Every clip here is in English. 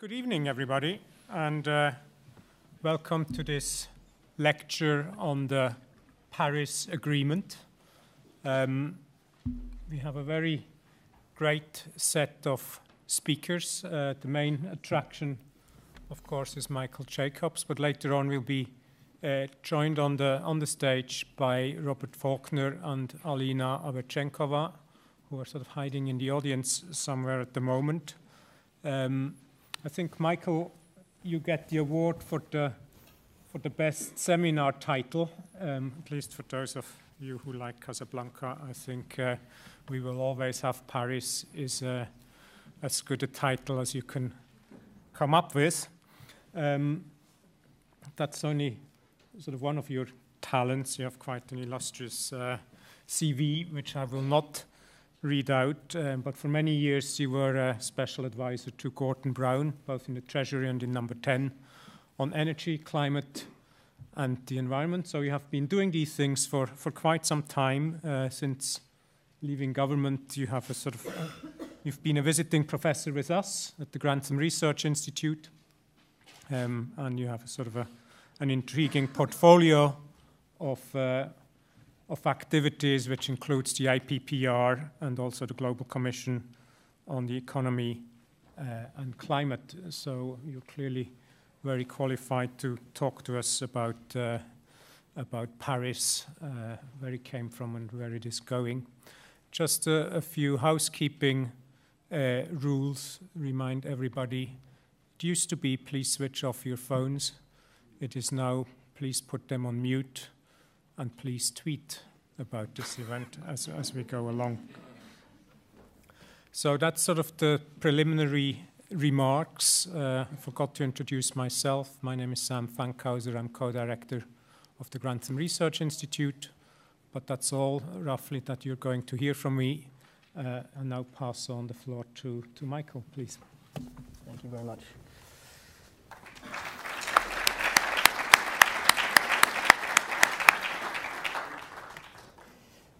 Good evening, everybody, and welcome to this lecture on the Paris Agreement. We have a very great set of speakers. The main attraction, of course, is Michael Jacobs, but later on we'll be joined on the stage by Robert Faulkner and Alina Averchenkova, who are sort of hiding in the audience somewhere at the moment. I think, Michael, you get the award for the best seminar title, at least for those of you who like Casablanca. I think We Will Always Have Paris is as good a title as you can come up with. That's only sort of one of your talents. You have quite an illustrious CV, which I will not read out, but for many years you were a special advisor to Gordon Brown, both in the Treasury and in Number 10, on energy, climate, and the environment. So you have been doing these things for quite some time. Since leaving government, you have you've been a visiting professor with us at the Grantham Research Institute, and you have an intriguing portfolio of activities, which includes the IPPR and also the Global Commission on the Economy and Climate. So you're clearly very qualified to talk to us about Paris, where it came from and where it is going. Just a few housekeeping rules. Remind everybody, it used to be please switch off your phones. It is now please put them on mute. And please tweet about this event as we go along. So that's sort of the preliminary remarks. I forgot to introduce myself. My name is Sam Fankhauser. I'm co-director of the Grantham Research Institute. But that's all, roughly, that you're going to hear from me. And now pass on the floor to Michael, please. Thank you very much.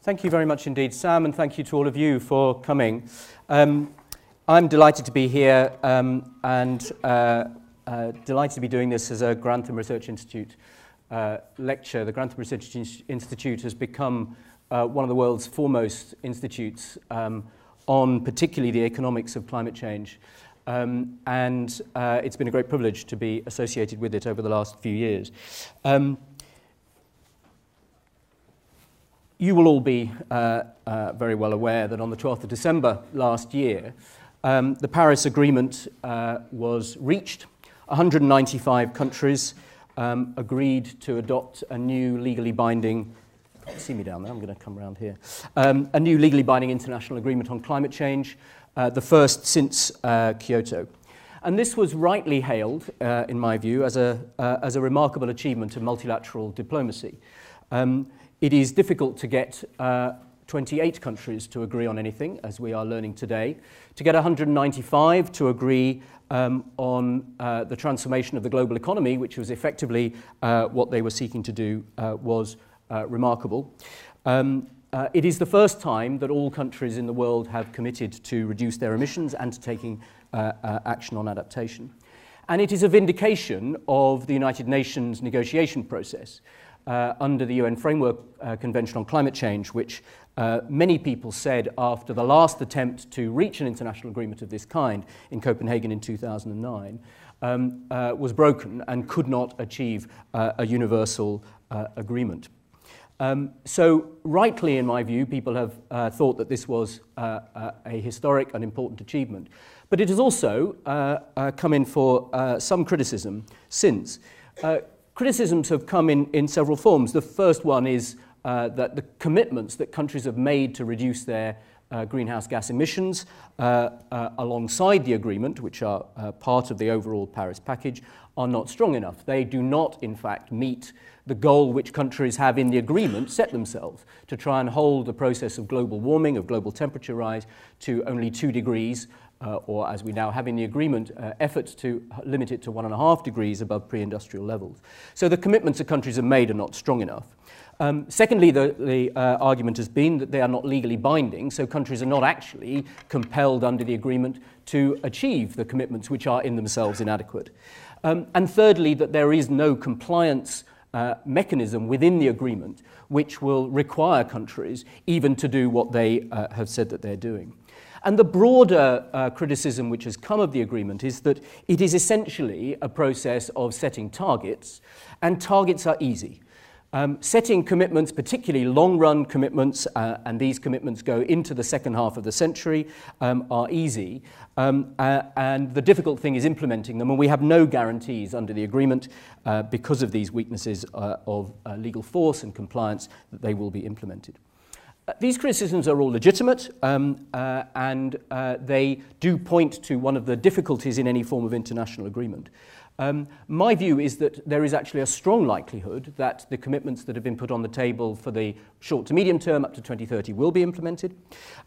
Thank you very much indeed, Sam, and thank you to all of you for coming. I'm delighted to be here and delighted to be doing this as a Grantham Research Institute lecture. The Grantham Research Institute has become one of the world's foremost institutes on particularly the economics of climate change. And it's been a great privilege to be associated with it over the last few years. You will all be very well aware that on the 12th of December last year, the Paris Agreement was reached. 195 countries agreed to adopt a new legally binding, see me down there, I'm going to come around here, a new legally binding international agreement on climate change, the first since Kyoto. And this was rightly hailed, in my view, as a remarkable achievement of multilateral diplomacy. It is difficult to get 28 countries to agree on anything, as we are learning today. To get 195 to agree on the transformation of the global economy, which was effectively what they were seeking to do, was remarkable. It is the first time that all countries in the world have committed to reduce their emissions and to taking action on adaptation. And it is a vindication of the United Nations negotiation process. Under the UN Framework Convention on Climate Change, which many people said after the last attempt to reach an international agreement of this kind in Copenhagen in 2009 was broken and could not achieve a universal agreement. So rightly, in my view, people have thought that this was a historic and important achievement. But it has also come in for some criticism since. Criticisms have come in several forms. The first one is that the commitments that countries have made to reduce their greenhouse gas emissions alongside the agreement, which are part of the overall Paris package, are not strong enough. They do not, in fact, meet the goal which countries have in the agreement set themselves to try and hold the process of global warming, of global temperature rise, to only 2 degrees, or as we now have in the agreement, efforts to limit it to 1.5 degrees above pre-industrial levels. So the commitments that countries have made are not strong enough. Secondly, the argument has been that they are not legally binding, so countries are not actually compelled under the agreement to achieve the commitments which are in themselves inadequate. And thirdly, that there is no compliance mechanism within the agreement which will require countries even to do what they have said that they're doing. And the broader criticism which has come of the agreement is that it is essentially a process of setting targets, and targets are easy. Setting commitments, particularly long-run commitments, and these commitments go into the second half of the century, are easy. And the difficult thing is implementing them, and we have no guarantees under the agreement because of these weaknesses of legal force and compliance that they will be implemented. These criticisms are all legitimate, and they do point to one of the difficulties in any form of international agreement. My view is that there is actually a strong likelihood that the commitments that have been put on the table for the short to medium term up to 2030 will be implemented.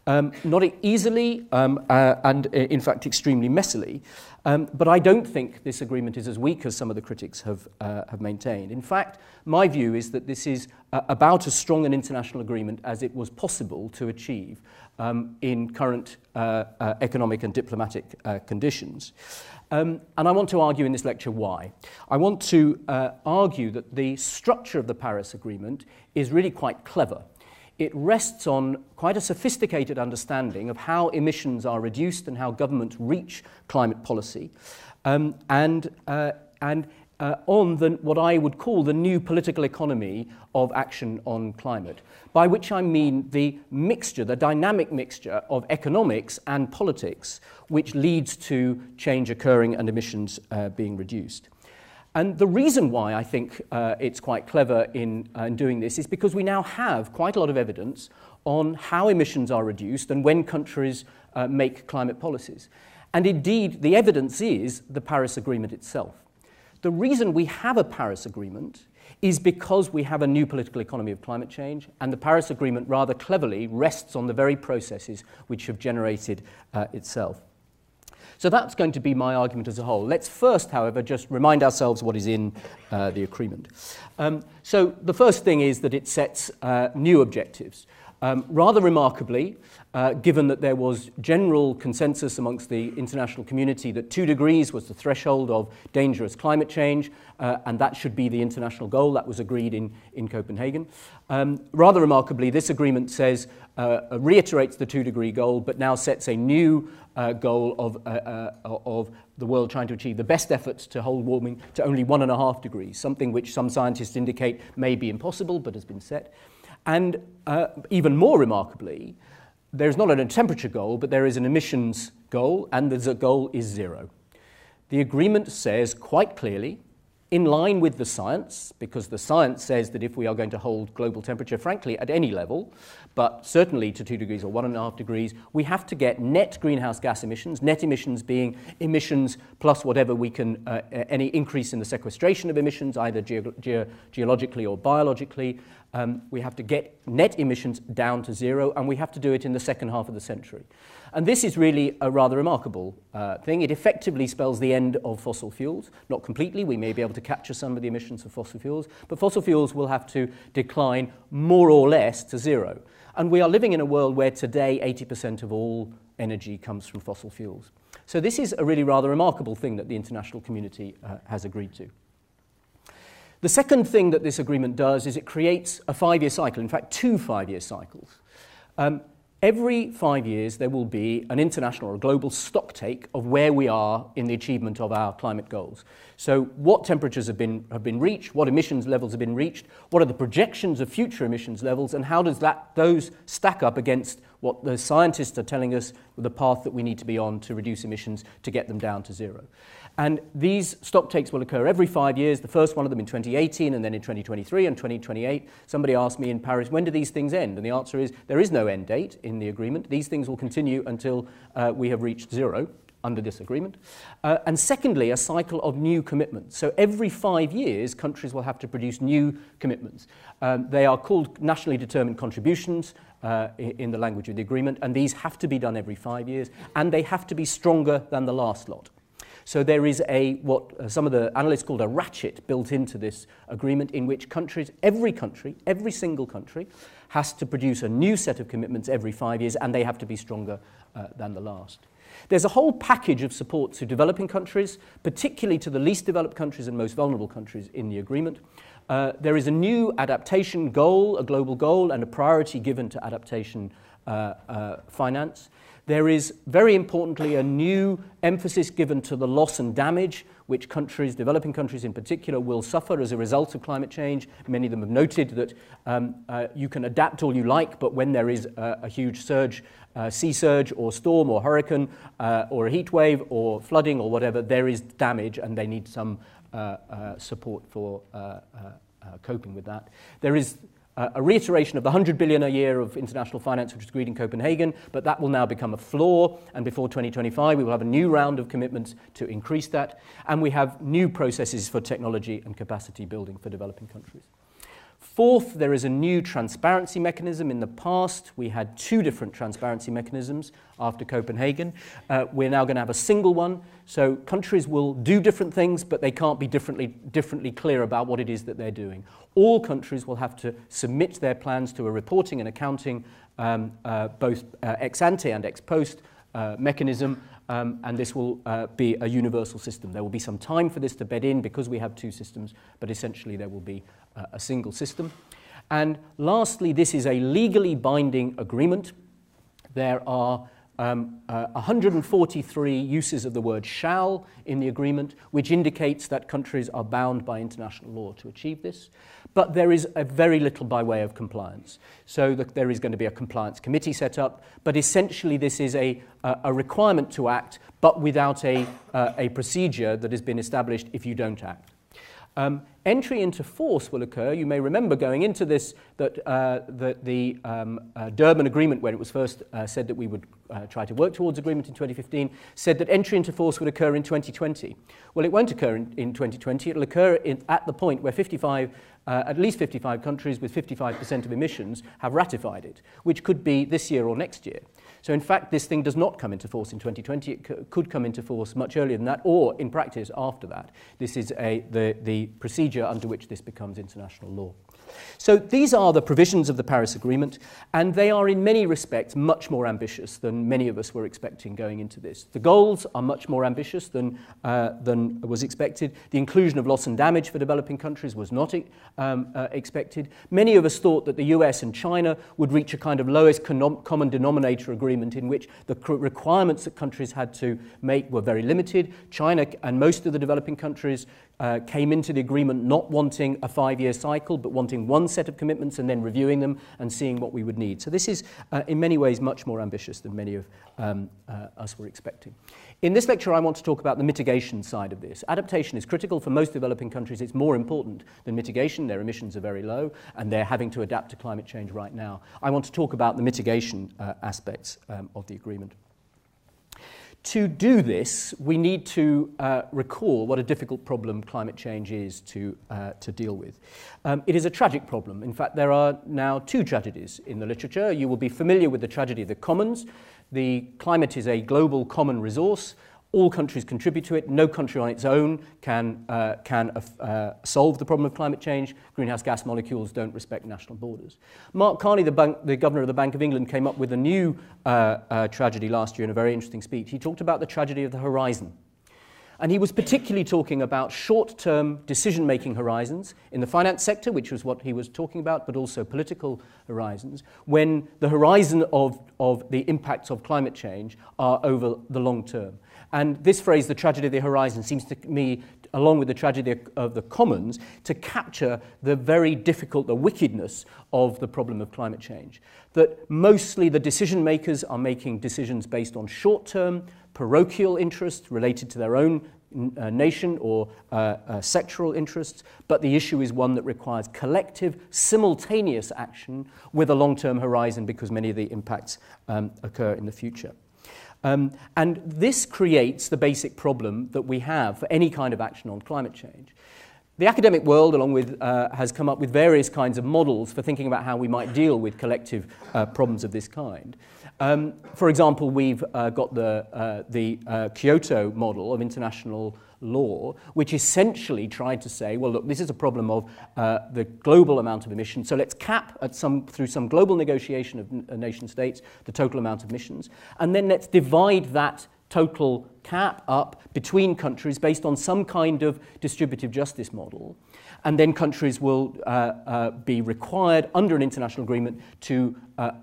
Not easily and in fact extremely messily, but I don't think this agreement is as weak as some of the critics have maintained. In fact, my view is that this is about as strong an international agreement as it was possible to achieve in current economic and diplomatic conditions. And I want to argue in this lecture why. I want to argue that the structure of the Paris Agreement is really quite clever. It rests on quite a sophisticated understanding of how emissions are reduced and how governments reach climate policy, on what I would call the new political economy of action on climate, by which I mean the mixture, the dynamic mixture of economics and politics, which leads to change occurring and emissions being reduced. And the reason why I think it's quite clever in doing this is because we now have quite a lot of evidence on how emissions are reduced and when countries make climate policies. And indeed, the evidence is the Paris Agreement itself. The reason we have a Paris Agreement is because we have a new political economy of climate change, and the Paris Agreement rather cleverly rests on the very processes which have generated itself. So that's going to be my argument as a whole. Let's first, however, just remind ourselves what is in the agreement. So the first thing is that it sets new objectives. Rather remarkably, given that there was general consensus amongst the international community that 2 degrees was the threshold of dangerous climate change, and that should be the international goal that was agreed in Copenhagen. Rather remarkably, this agreement says, reiterates the 2-degree goal, but now sets a new goal of the world trying to achieve the best efforts to hold warming to only 1.5 degrees, something which some scientists indicate may be impossible, but has been set. And even more remarkably, there is not a temperature goal, but there is an emissions goal, and the goal is 0. The agreement says quite clearly, in line with the science, because the science says that if we are going to hold global temperature, frankly, at any level, but certainly to 2 degrees or 1.5 degrees, we have to get net greenhouse gas emissions, net emissions being emissions plus whatever we can, any increase in the sequestration of emissions, either geologically or biologically. We have to get net emissions down to 0, and we have to do it in the second half of the century. And this is really a rather remarkable thing. It effectively spells the end of fossil fuels. Not completely, we may be able to capture some of the emissions of fossil fuels, but fossil fuels will have to decline more or less to 0. And we are living in a world where today 80% of all energy comes from fossil fuels. So this is a really rather remarkable thing that the international community has agreed to. The second thing that this agreement does is it creates a 5-year cycle, in fact 2 5-year cycles. Every 5 years there will be an international or a global stocktake of where we are in the achievement of our climate goals. So what temperatures have been reached, what emissions levels have been reached, what are the projections of future emissions levels, and how does those stack up against what the scientists are telling us the path that we need to be on to reduce emissions to get them down to 0. And these stocktakes will occur every 5 years, the first one of them in 2018 and then in 2023 and 2028. Somebody asked me in Paris, when do these things end? And the answer is there is no end date in the agreement. These things will continue until we have reached 0. under this agreement. And secondly, a cycle of new commitments. So every 5 years, countries will have to produce new commitments. They are called nationally determined contributions in the language of the agreement, and these have to be done every 5 years, and they have to be stronger than the last lot. So there is what some of the analysts called a ratchet built into this agreement, in which every single country, has to produce a new set of commitments every 5 years, and they have to be stronger than the last. There's a whole package of support to developing countries, particularly to the least developed countries and most vulnerable countries in the agreement. There is a new adaptation goal, a global goal, and a priority given to adaptation finance. There is, very importantly, a new emphasis given to the loss and damage which countries, developing countries in particular, will suffer as a result of climate change. Many of them have noted that you can adapt all you like, but when there is a huge surge, sea surge or storm or hurricane or a heat wave or flooding or whatever, there is damage, and they need some support for coping with that. There is a reiteration of the 100 billion a year of international finance which was agreed in Copenhagen, but that will now become a floor, and before 2025 we will have a new round of commitments to increase that, and we have new processes for technology and capacity building for developing countries. Fourth, there is a new transparency mechanism. In the past, we had 2 different transparency mechanisms after Copenhagen. We're now going to have a single one. So countries will do different things, but they can't be differently clear about what it is that they're doing. All countries will have to submit their plans to a reporting and accounting, both ex ante and ex post mechanism, and this will be a universal system. There will be some time for this to bed in because we have 2 systems, but essentially there will be a single system. And lastly, this is a legally binding agreement. There are 143 uses of the word shall in the agreement, which indicates that countries are bound by international law to achieve this. But there is a very little by way of compliance. So that there is going to be a compliance committee set up, but essentially this is a requirement to act, but without a procedure that has been established if you don't act. Entry into force will occur. You may remember going into this that the Durban Agreement, when it was first said that we would try to work towards agreement in 2015, said that entry into force would occur in 2020. Well, it won't occur in 2020. It'll occur at the point where at least 55 countries with 55% of emissions have ratified it, which could be this year or next year. So in fact, this thing does not come into force in 2020. It could come into force much earlier than that, or in practice after that. This is the procedure under which this becomes international law. So these are the provisions of the Paris Agreement, and they are in many respects much more ambitious than many of us were expecting going into this. The goals are much more ambitious than was expected. The inclusion of loss and damage for developing countries was not expected. Many of us thought that the US and China would reach a kind of lowest common denominator agreement in which the requirements that countries had to make were very limited. China and most of the developing countries came into the agreement not wanting a 5-year cycle, but wanting one set of commitments and then reviewing them and seeing what we would need. So this is, in many ways, much more ambitious than many of us were expecting. In this lecture, I want to talk about the mitigation side of this. Adaptation is critical for most developing countries. It's more important than mitigation. Their emissions are very low, and they're having to adapt to climate change right now. I want to talk about the mitigation aspects of the agreement. To do this, we need to recall what a difficult problem climate change is to deal with. It is a tragic problem. In fact, there are now 2 tragedies in the literature. You will be familiar with the tragedy of the commons. The climate is a global common resource. All countries contribute to it. No country on its own can solve the problem of climate change. Greenhouse gas molecules don't respect national borders. Mark Carney, the governor of the Bank of England, came up with a new tragedy last year in a very interesting speech. He talked about the tragedy of the horizon. And he was particularly talking about short-term decision-making horizons in the finance sector, which was what he was talking about, but also political horizons, when the horizon of the impacts of climate change are over the long term. And this phrase, the tragedy of the horizon, seems to me, along with the tragedy of the commons, to capture the very difficult, the wickedness of the problem of climate change. That mostly the decision makers are making decisions based on short-term, parochial interests related to their own nation or sectoral interests, but the issue is one that requires collective, simultaneous action with a long-term horizon because many of the impacts occur in the future. And this creates the basic problem that we have for any kind of action on climate change. The academic world, along with, has come up with various kinds of models for thinking about how we might deal with collective problems of this kind. For example, we've got the Kyoto model of international law, which essentially tried to say, well, look, this is a problem of the global amount of emissions, so let's cap through some global negotiation of nation states the total amount of emissions, and then let's divide that total cap up between countries based on some kind of distributive justice model. And then countries will be required under an international agreement to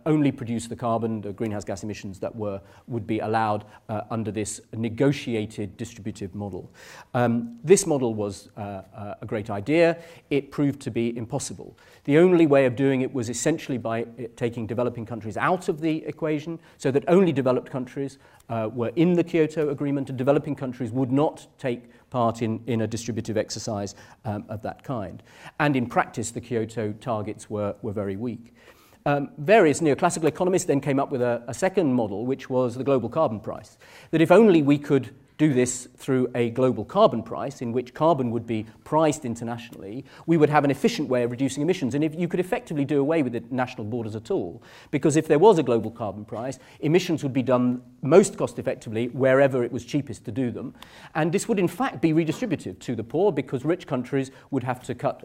only produce the carbon, the greenhouse gas emissions that would be allowed under this negotiated distributive model. This model was a great idea. It proved to be impossible. The only way of doing it was essentially by taking developing countries out of the equation, so that only developed countries were in the Kyoto Agreement, and developing countries would not take part in a distributive exercise of that kind. And in practice, the Kyoto targets were very weak. Various neoclassical economists then came up with a second model, which was the global carbon price. That if only we could do this through a global carbon price, in which carbon would be priced internationally, we would have an efficient way of reducing emissions. And if you could effectively do away with the national borders at all, because if there was a global carbon price, emissions would be done most cost effectively wherever it was cheapest to do them. And this would in fact be redistributive to the poor, because rich countries would have to cut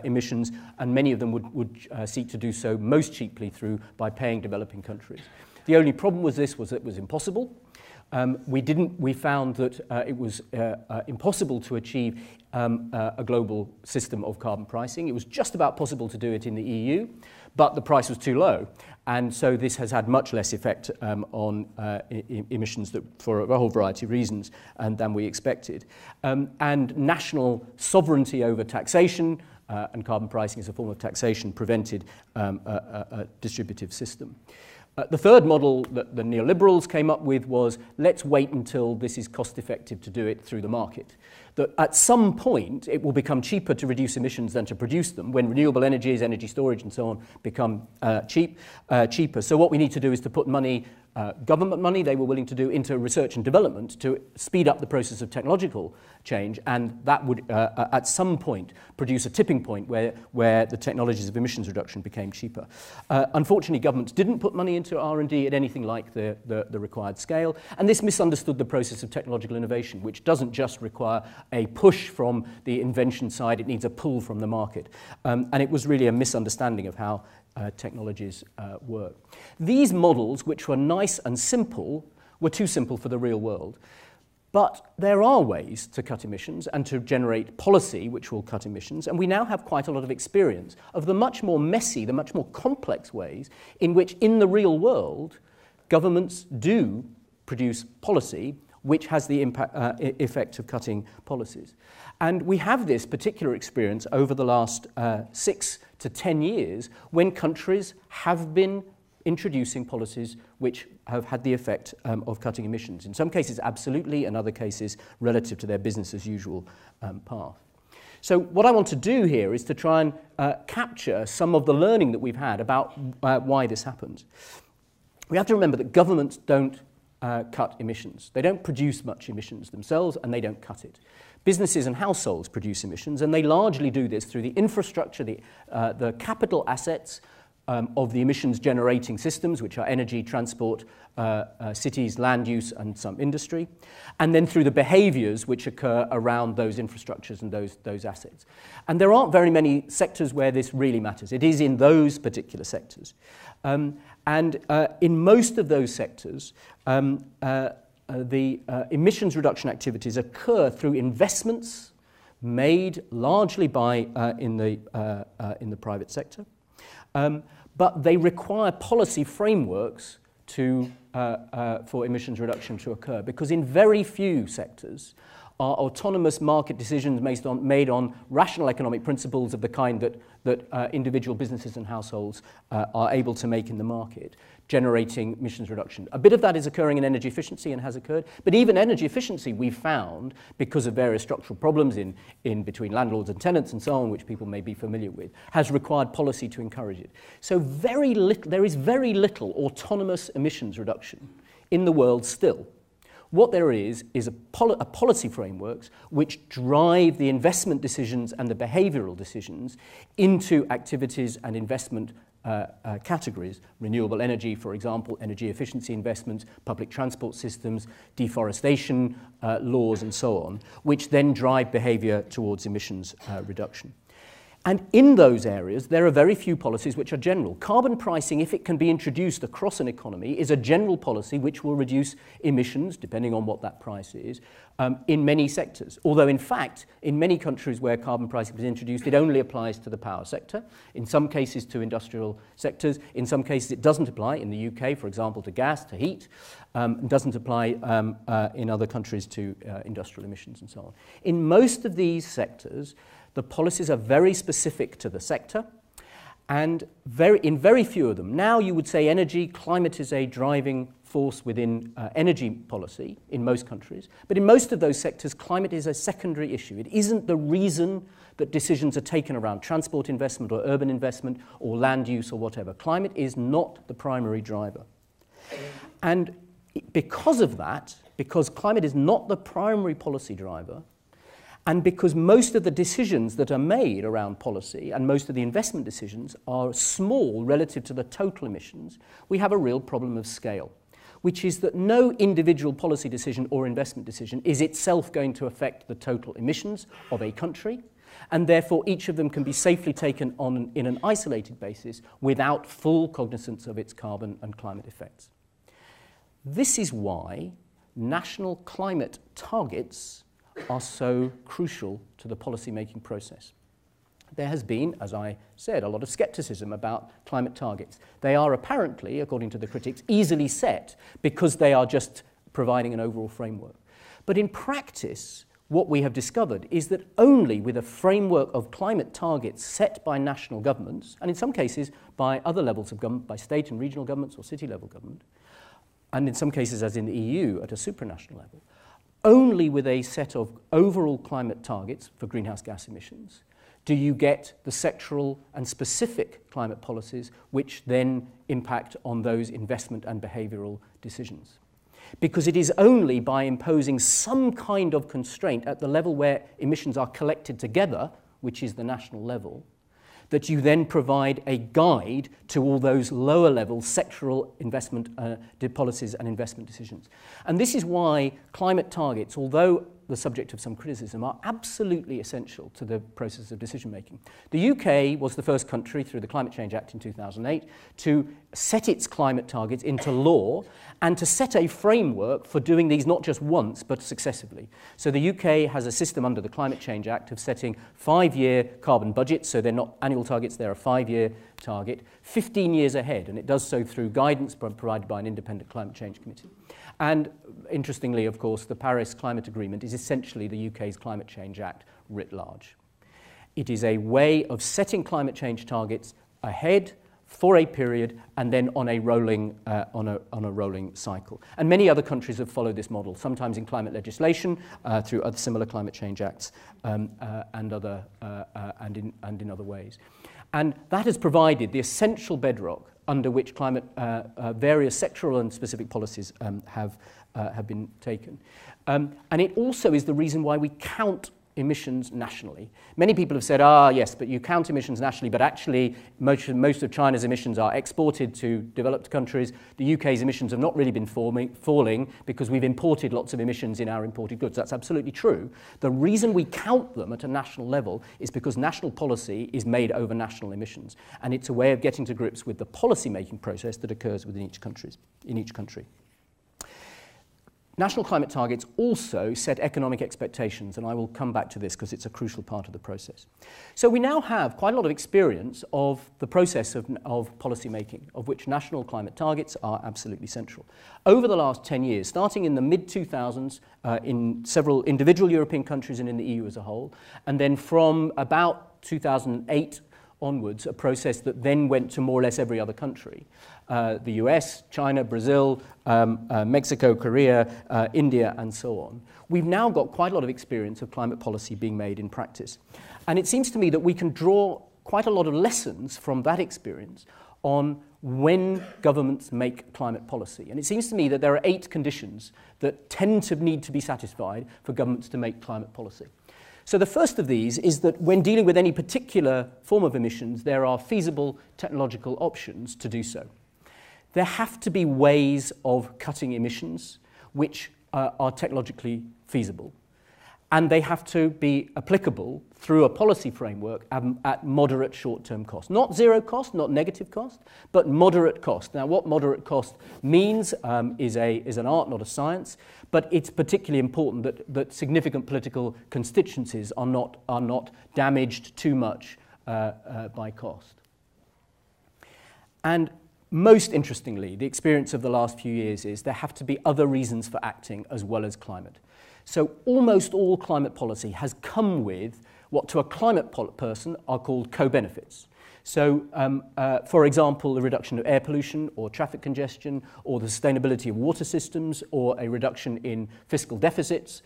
emissions, and many of them would seek to do so most cheaply by paying developing countries. The only problem was that it was impossible. We found that it was impossible to achieve a global system of carbon pricing. It was just about possible to do it in the EU, but the price was too low. And so this has had much less effect on emissions for a whole variety of reasons than we expected. And national sovereignty over taxation, and carbon pricing as a form of taxation, prevented a distributive system. The third model that the neoliberals came up with was, let's wait until this is cost effective to do it through the market. That at some point it will become cheaper to reduce emissions than to produce them, when renewable energies, energy storage and so on become cheaper. So what we need to do is to put money, government money they were willing to do, into research and development to speed up the process of technological change, and that would at some point produce a tipping point where the technologies of emissions reduction became cheaper. Unfortunately, governments didn't put money into R&D at anything like the required scale, and this misunderstood the process of technological innovation, which doesn't just require a push from the invention side, it needs a pull from the market. And it was really a misunderstanding of how technologies work. These models, which were nice and simple, were too simple for the real world. But there are ways to cut emissions and to generate policy which will cut emissions, and we now have quite a lot of experience of the much more messy, the much more complex ways in which, in the real world, governments do produce policy which has the effect of cutting policies. And we have this particular experience over the last 6 to 10 years, when countries have been introducing policies which have had the effect of cutting emissions. In some cases absolutely, in other cases relative to their business as usual path. So what I want to do here is to try and capture some of the learning that we've had about why this happens. We have to remember that governments don't cut emissions. They don't produce much emissions themselves, and they don't cut it. Businesses and households produce emissions, and they largely do this through the infrastructure, the capital assets of the emissions generating systems, which are energy, transport, cities, land use, and some industry, and then through the behaviors which occur around those infrastructures and those assets. And there aren't very many sectors where this really matters. It is in those particular sectors. And in most of those sectors, the emissions reduction activities occur through investments made largely in the private sector. But they require policy frameworks for emissions reduction to occur, because in very few sectors are autonomous market decisions made on rational economic principles of the kind that individual businesses and households are able to make in the market, generating emissions reduction. A bit of that is occurring in energy efficiency and has occurred, but even energy efficiency, we've found, because of various structural problems in between landlords and tenants and so on, which people may be familiar with, has required policy to encourage it. So there is very little autonomous emissions reduction in the world still. What there is a policy frameworks which drive the investment decisions and the behavioural decisions into activities and investment categories. Renewable energy, for example, energy efficiency investments, public transport systems, deforestation laws and so on, which then drive behaviour towards emissions reduction. And in those areas, there are very few policies which are general. Carbon pricing, if it can be introduced across an economy, is a general policy which will reduce emissions, depending on what that price is, in many sectors. Although, in fact, in many countries where carbon pricing is introduced, it only applies to the power sector, in some cases to industrial sectors, in some cases it doesn't apply, in the UK, for example, to gas, to heat, doesn't apply in other countries to industrial emissions and so on. In most of these sectors, the policies are very specific to the sector, and in very few of them. Now you would say energy, climate is a driving force within energy policy in most countries, but in most of those sectors, climate is a secondary issue. It isn't the reason that decisions are taken around transport investment or urban investment or land use or whatever. Climate is not the primary driver. And because of that, because climate is not the primary policy driver, and because most of the decisions that are made around policy and most of the investment decisions are small relative to the total emissions, we have a real problem of scale, which is that no individual policy decision or investment decision is itself going to affect the total emissions of a country, and therefore each of them can be safely taken on in an isolated basis without full cognizance of its carbon and climate effects. This is why national climate targets are so crucial to the policy-making process. There has been, as I said, a lot of scepticism about climate targets. They are apparently, according to the critics, easily set because they are just providing an overall framework. But in practice, what we have discovered is that only with a framework of climate targets set by national governments, and in some cases by other levels of government, by state and regional governments or city-level government, and in some cases, as in the EU, at a supranational level, only with a set of overall climate targets for greenhouse gas emissions do you get the sectoral and specific climate policies which then impact on those investment and behavioural decisions. Because it is only by imposing some kind of constraint at the level where emissions are collected together, which is the national level, that you then provide a guide to all those lower level sectoral investment policies and investment decisions. And this is why climate targets, although the subject of some criticism, are absolutely essential to the process of decision making. The UK was the first country through the Climate Change Act in 2008 to set its climate targets into law and to set a framework for doing these not just once but successively. So the UK has a system under the Climate Change Act of setting 5-year carbon budgets, so they're not annual targets, they're a 5-year target, 15 years ahead, and it does so through guidance provided by an independent climate change committee. And interestingly, of course, the Paris Climate Agreement is essentially the UK's Climate Change Act writ large. It is a way of setting climate change targets ahead for a period and then on a rolling cycle. And many other countries have followed this model, sometimes in climate legislation through other similar climate change acts and in other ways. And that has provided the essential bedrock under which climate various sectoral and specific policies have been taken. And it also is the reason why we count emissions nationally. Many people have said, yes, but you count emissions nationally, but actually most of China's emissions are exported to developed countries. The UK's emissions have not really been falling because we've imported lots of emissions in our imported goods. That's absolutely true. The reason we count them at a national level is because national policy is made over national emissions, and it's a way of getting to grips with the policy-making process that occurs within each country. national climate targets also set economic expectations, and I will come back to this because it's a crucial part of the process. So we now have quite a lot of experience of the process of policy making, of which national climate targets are absolutely central. Over the last 10 years, starting in the mid-2000s in several individual European countries and in the EU as a whole, and then from about 2008 onwards, a process that then went to more or less every other country. The US, China, Brazil, Mexico, Korea, India, and so on. We've now got quite a lot of experience of climate policy being made in practice. And it seems to me that we can draw quite a lot of lessons from that experience on when governments make climate policy. And it seems to me that there are 8 conditions that tend to need to be satisfied for governments to make climate policy. So the first of these is that when dealing with any particular form of emissions, there are feasible technological options to do so. There have to be ways of cutting emissions which are technologically feasible. And they have to be applicable through a policy framework at moderate short-term cost. Not zero cost, not negative cost, but moderate cost. Now, what moderate cost means is an art, not a science, but it's particularly important that significant political constituencies are not damaged too much by cost. And most interestingly, the experience of the last few years is there have to be other reasons for acting as well as climate. So almost all climate policy has come with what to a climate person are called co-benefits. So, for example, the reduction of air pollution or traffic congestion or the sustainability of water systems or a reduction in fiscal deficits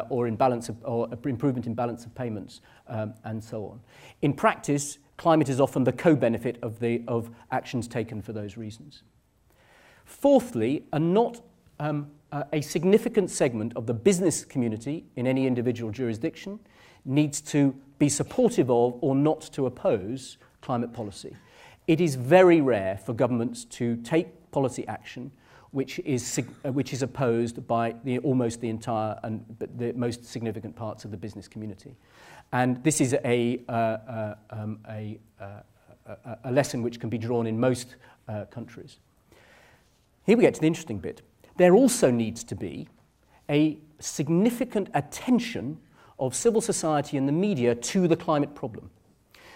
or improvement in balance of payments and so on. In practice, climate is often the co-benefit of actions taken for those reasons. Fourthly, a significant segment of the business community in any individual jurisdiction needs to be supportive of or not to oppose climate policy. It is very rare for governments to take policy action which is opposed by almost the entire and the most significant parts of the business community. And this is a lesson which can be drawn in most countries. Here we get to the interesting bit. There also needs to be a significant attention of civil society and the media to the climate problem.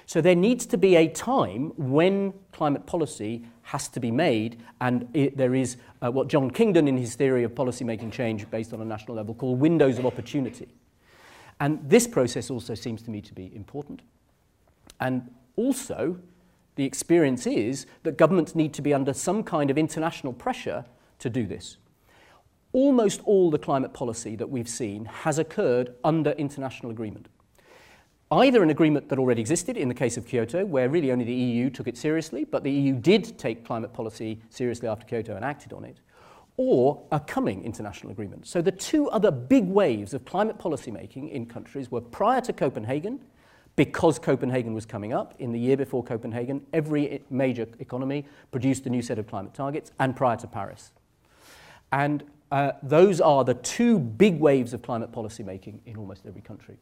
So there needs to be a time when climate policy has to be made, and there is what John Kingdon in his theory of policy making change based on a national level called windows of opportunity. And this process also seems to me to be important. And also, the experience is that governments need to be under some kind of international pressure to do this. Almost all the climate policy that we've seen has occurred under international agreement. Either an agreement that already existed in the case of Kyoto, where really only the EU took it seriously, but the EU did take climate policy seriously after Kyoto and acted on it, or a coming international agreement. So the 2 other big waves of climate policy making in countries were prior to Copenhagen, because Copenhagen was coming up. In the year before Copenhagen, every major economy produced a new set of climate targets, and prior to Paris. And those are the 2 big waves of climate policy making in almost every country.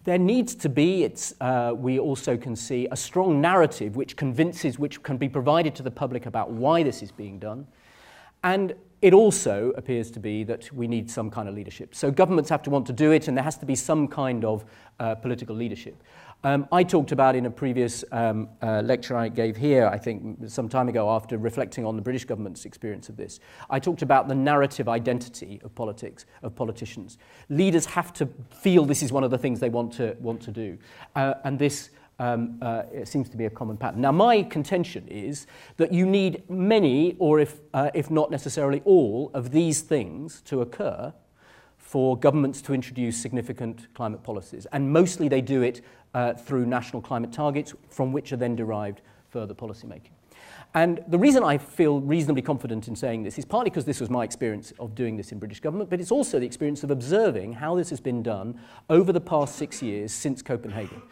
There needs to be, we also can see, a strong narrative which can be provided to the public about why this is being done. And it also appears to be that we need some kind of leadership. So governments have to want to do it, and there has to be some kind of political leadership. I talked about in a previous lecture I gave here, I think some time ago after reflecting on the British government's experience of this, I talked about the narrative identity of politics, of politicians. Leaders have to feel this is one of the things they want to do. And this it seems to be a common pattern. Now, my contention is that you need many, or if not necessarily all, of these things to occur for governments to introduce significant climate policies. And mostly they do it through national climate targets, from which are then derived further policy making. And the reason I feel reasonably confident in saying this is partly because this was my experience of doing this in British government, but it's also the experience of observing how this has been done over the past 6 years since Copenhagen.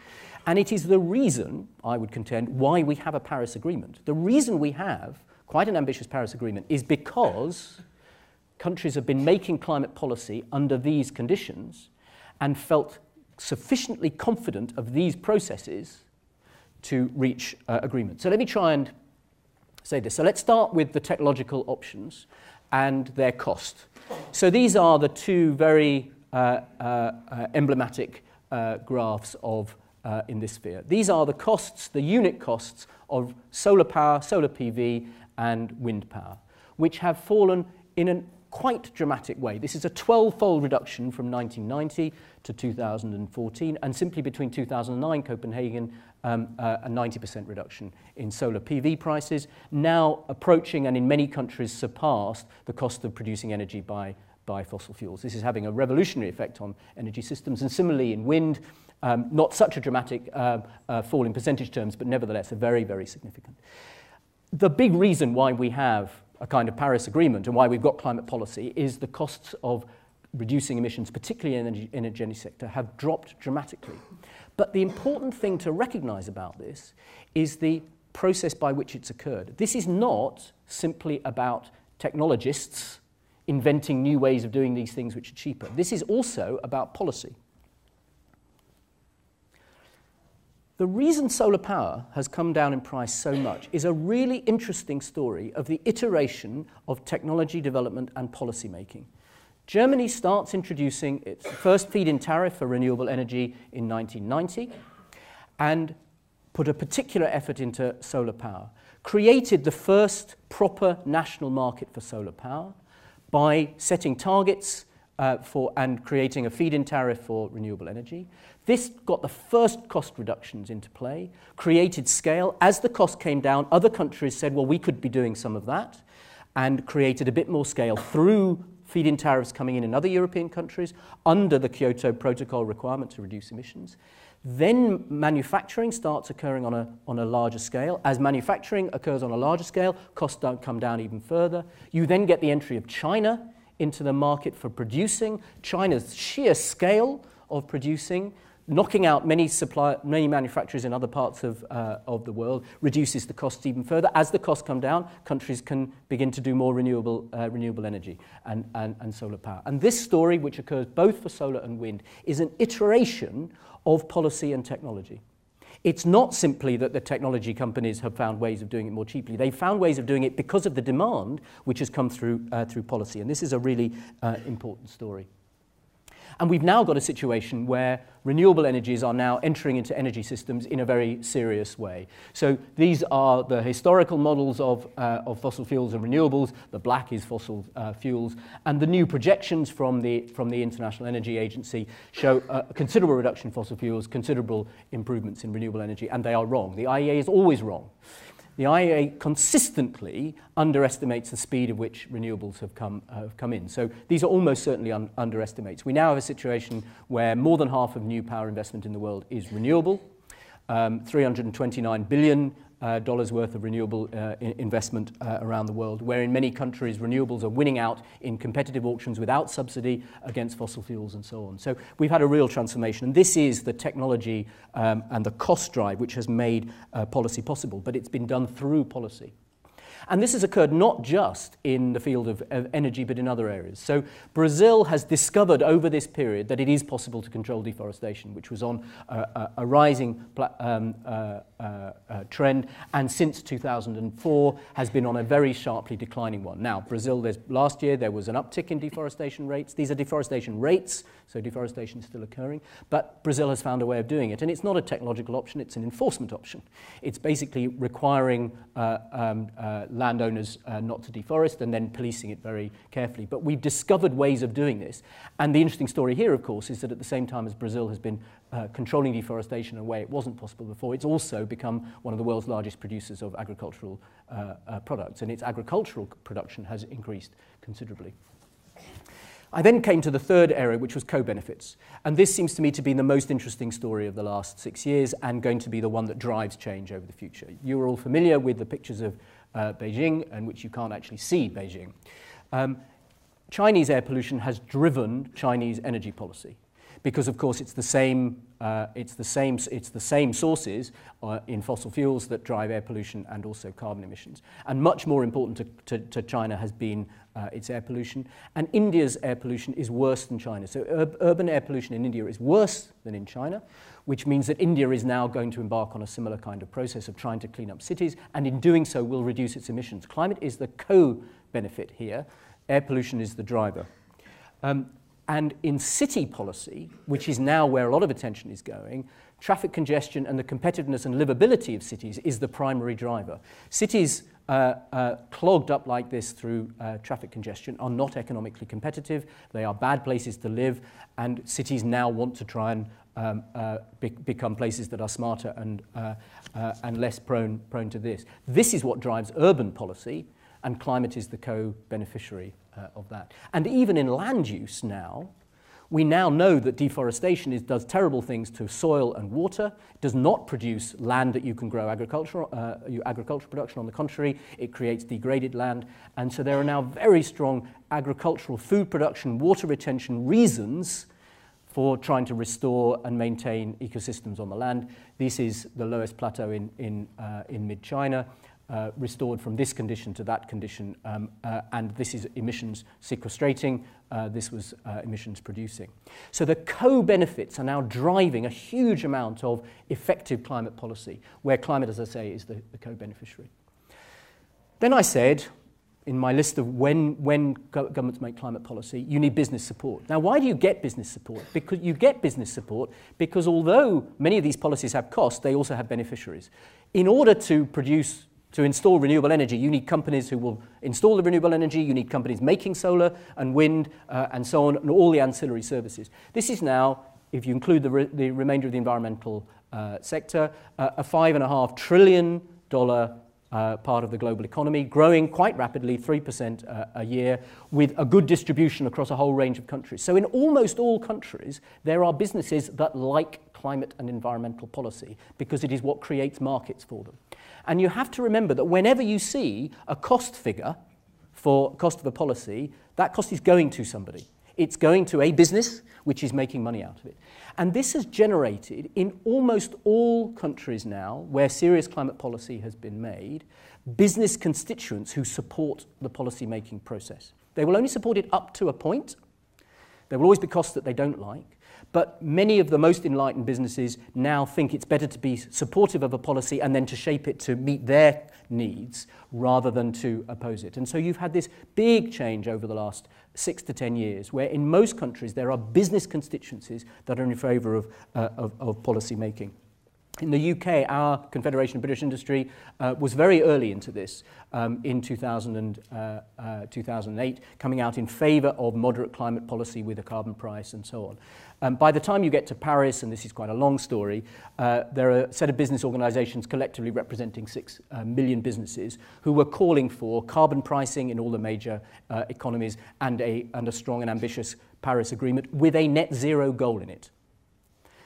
And it is the reason, I would contend, why we have a Paris Agreement. The reason we have quite an ambitious Paris Agreement is because countries have been making climate policy under these conditions and felt sufficiently confident of these processes to reach agreement. So let me try and say this. So let's start with the technological options and their cost. so these are the two very emblematic graphs of in this sphere. These are the costs, the unit costs of solar power, solar PV, and wind power, which have fallen in a quite dramatic way. This is a 12-fold reduction from 1990 to 2014, and simply between 2009 Copenhagen, a 90% reduction in solar PV prices, now approaching and in many countries surpassed the cost of producing energy by fossil fuels. This is having a revolutionary effect on energy systems, and similarly in wind, not such a dramatic fall in percentage terms, but nevertheless a very, very significant. The big reason why we have a kind of Paris Agreement and why we've got climate policy is the costs of reducing emissions, particularly in the energy sector, have dropped dramatically. But the important thing to recognize about this is the process by which it's occurred. This is not simply about technologists inventing new ways of doing these things which are cheaper. This is also about policy. The reason solar power has come down in price so much is a really interesting story of the iteration of technology development and policy making. Germany starts introducing its first feed-in tariff for renewable energy in 1990 and put a particular effort into solar power, created the first proper national market for solar power by setting targets and creating a feed-in tariff for renewable energy. This got the first cost reductions into play, created scale. As the cost came down, other countries said, well, we could be doing some of that, and created a bit more scale through feed-in tariffs coming in other European countries under the Kyoto Protocol requirement to reduce emissions. Then manufacturing starts occurring on a larger scale. As manufacturing occurs on a larger scale, costs don't come down even further. You then get the entry of China into the market for producing. China's sheer scale of producing, knocking out many manufacturers in other parts of the world, reduces the costs even further. As the costs come down, countries can begin to do more renewable energy and solar power. And this story, which occurs both for solar and wind, is an iteration of policy and technology. It's not simply that the technology companies have found ways of doing it more cheaply. They've found ways of doing it because of the demand which has come through policy. And this is a really important story. And we've now got a situation where renewable energies are now entering into energy systems in a very serious way. So these are the historical models of fossil fuels and renewables. The black is fossil fuels. And the new projections from the International Energy Agency show a considerable reduction in fossil fuels, considerable improvements in renewable energy, and they are wrong. The IEA is always wrong. The IEA consistently underestimates the speed at which renewables have come in. So these are almost certainly underestimates. We now have a situation where more than half of new power investment in the world is renewable. $329 billion worth of renewable investment around the world, where in many countries renewables are winning out in competitive auctions without subsidy against fossil fuels and so on. So we've had a real transformation, and this is the technology and the cost drive which has made policy possible, but it's been done through policy. And this has occurred not just in the field of energy, but in other areas. So Brazil has discovered over this period that it is possible to control deforestation, which was on a rising trend, and since 2004 has been on a very sharply declining one. Now, Brazil, last year there was an uptick in deforestation rates. These are deforestation rates, so deforestation is still occurring, but Brazil has found a way of doing it. And it's not a technological option, it's an enforcement option. It's basically requiring landowners not to deforest and then policing it very carefully. But we've discovered ways of doing this. And the interesting story here, of course, is that at the same time as Brazil has been controlling deforestation in a way it wasn't possible before, it's also become one of the world's largest producers of agricultural products. And its agricultural production has increased considerably. I then came to the third area, which was co-benefits. And this seems to me to be the most interesting story of the last 6 years and going to be the one that drives change over the future. You're all familiar with the pictures of Beijing, in which you can't actually see Beijing. Chinese air pollution has driven Chinese energy policy because, of course, it's the same sources in fossil fuels that drive air pollution and also carbon emissions. And much more important to China has been its air pollution. And India's air pollution is worse than China. So urban air pollution in India is worse than in China, which means that India is now going to embark on a similar kind of process of trying to clean up cities, and in doing so will reduce its emissions. Climate is the co-benefit here. Air pollution is the driver. And in city policy, which is now where a lot of attention is going, traffic congestion and the competitiveness and livability of cities is the primary driver. Cities clogged up like this through traffic congestion are not economically competitive. They are bad places to live, and cities now want to try and become places that are smarter and less prone to this. This is what drives urban policy, and climate is the co-beneficiary of that. And even in land use now, we now know that deforestation does terrible things to soil and water. It does not produce land that you can grow agricultural production. On the contrary, it creates degraded land. And so there are now very strong agricultural food production, water retention reasons for trying to restore and maintain ecosystems on the land. This is the lowest plateau in mid-China. Restored from this condition to that condition, and this is emissions sequestrating, this was emissions producing. So the co-benefits are now driving a huge amount of effective climate policy, where climate, as I say, is the co-beneficiary. Then I said, in my list of when governments make climate policy, you need business support. Now, why do you get business support? Because you get business support because although many of these policies have costs, they also have beneficiaries. In order to install renewable energy, you need companies who will install the renewable energy, you need companies making solar and wind and so on, and all the ancillary services. This is now, if you include the remainder of the environmental sector, a $5.5 trillion part of the global economy, growing quite rapidly, 3% a year, with a good distribution across a whole range of countries. So in almost all countries, there are businesses that like climate and environmental policy because it is what creates markets for them. And you have to remember that whenever you see a cost figure for cost of a policy, that cost is going to somebody. It's going to a business which is making money out of it. And this has generated in almost all countries now where serious climate policy has been made, business constituents who support the policy-making process. They will only support it up to a point. There will always be costs that they don't like. But many of the most enlightened businesses now think it's better to be supportive of a policy and then to shape it to meet their needs rather than to oppose it. And so you've had this big change over the last 6 to 10 years where in most countries there are business constituencies that are in favour of policy making. In the UK, our Confederation of British Industry was very early into this in 2008, coming out in favour of moderate climate policy with a carbon price and so on. By the time you get to Paris, and this is quite a long story, there are a set of business organisations collectively representing 6 million businesses who were calling for carbon pricing in all the major economies and a strong and ambitious Paris Agreement with a net zero goal in it.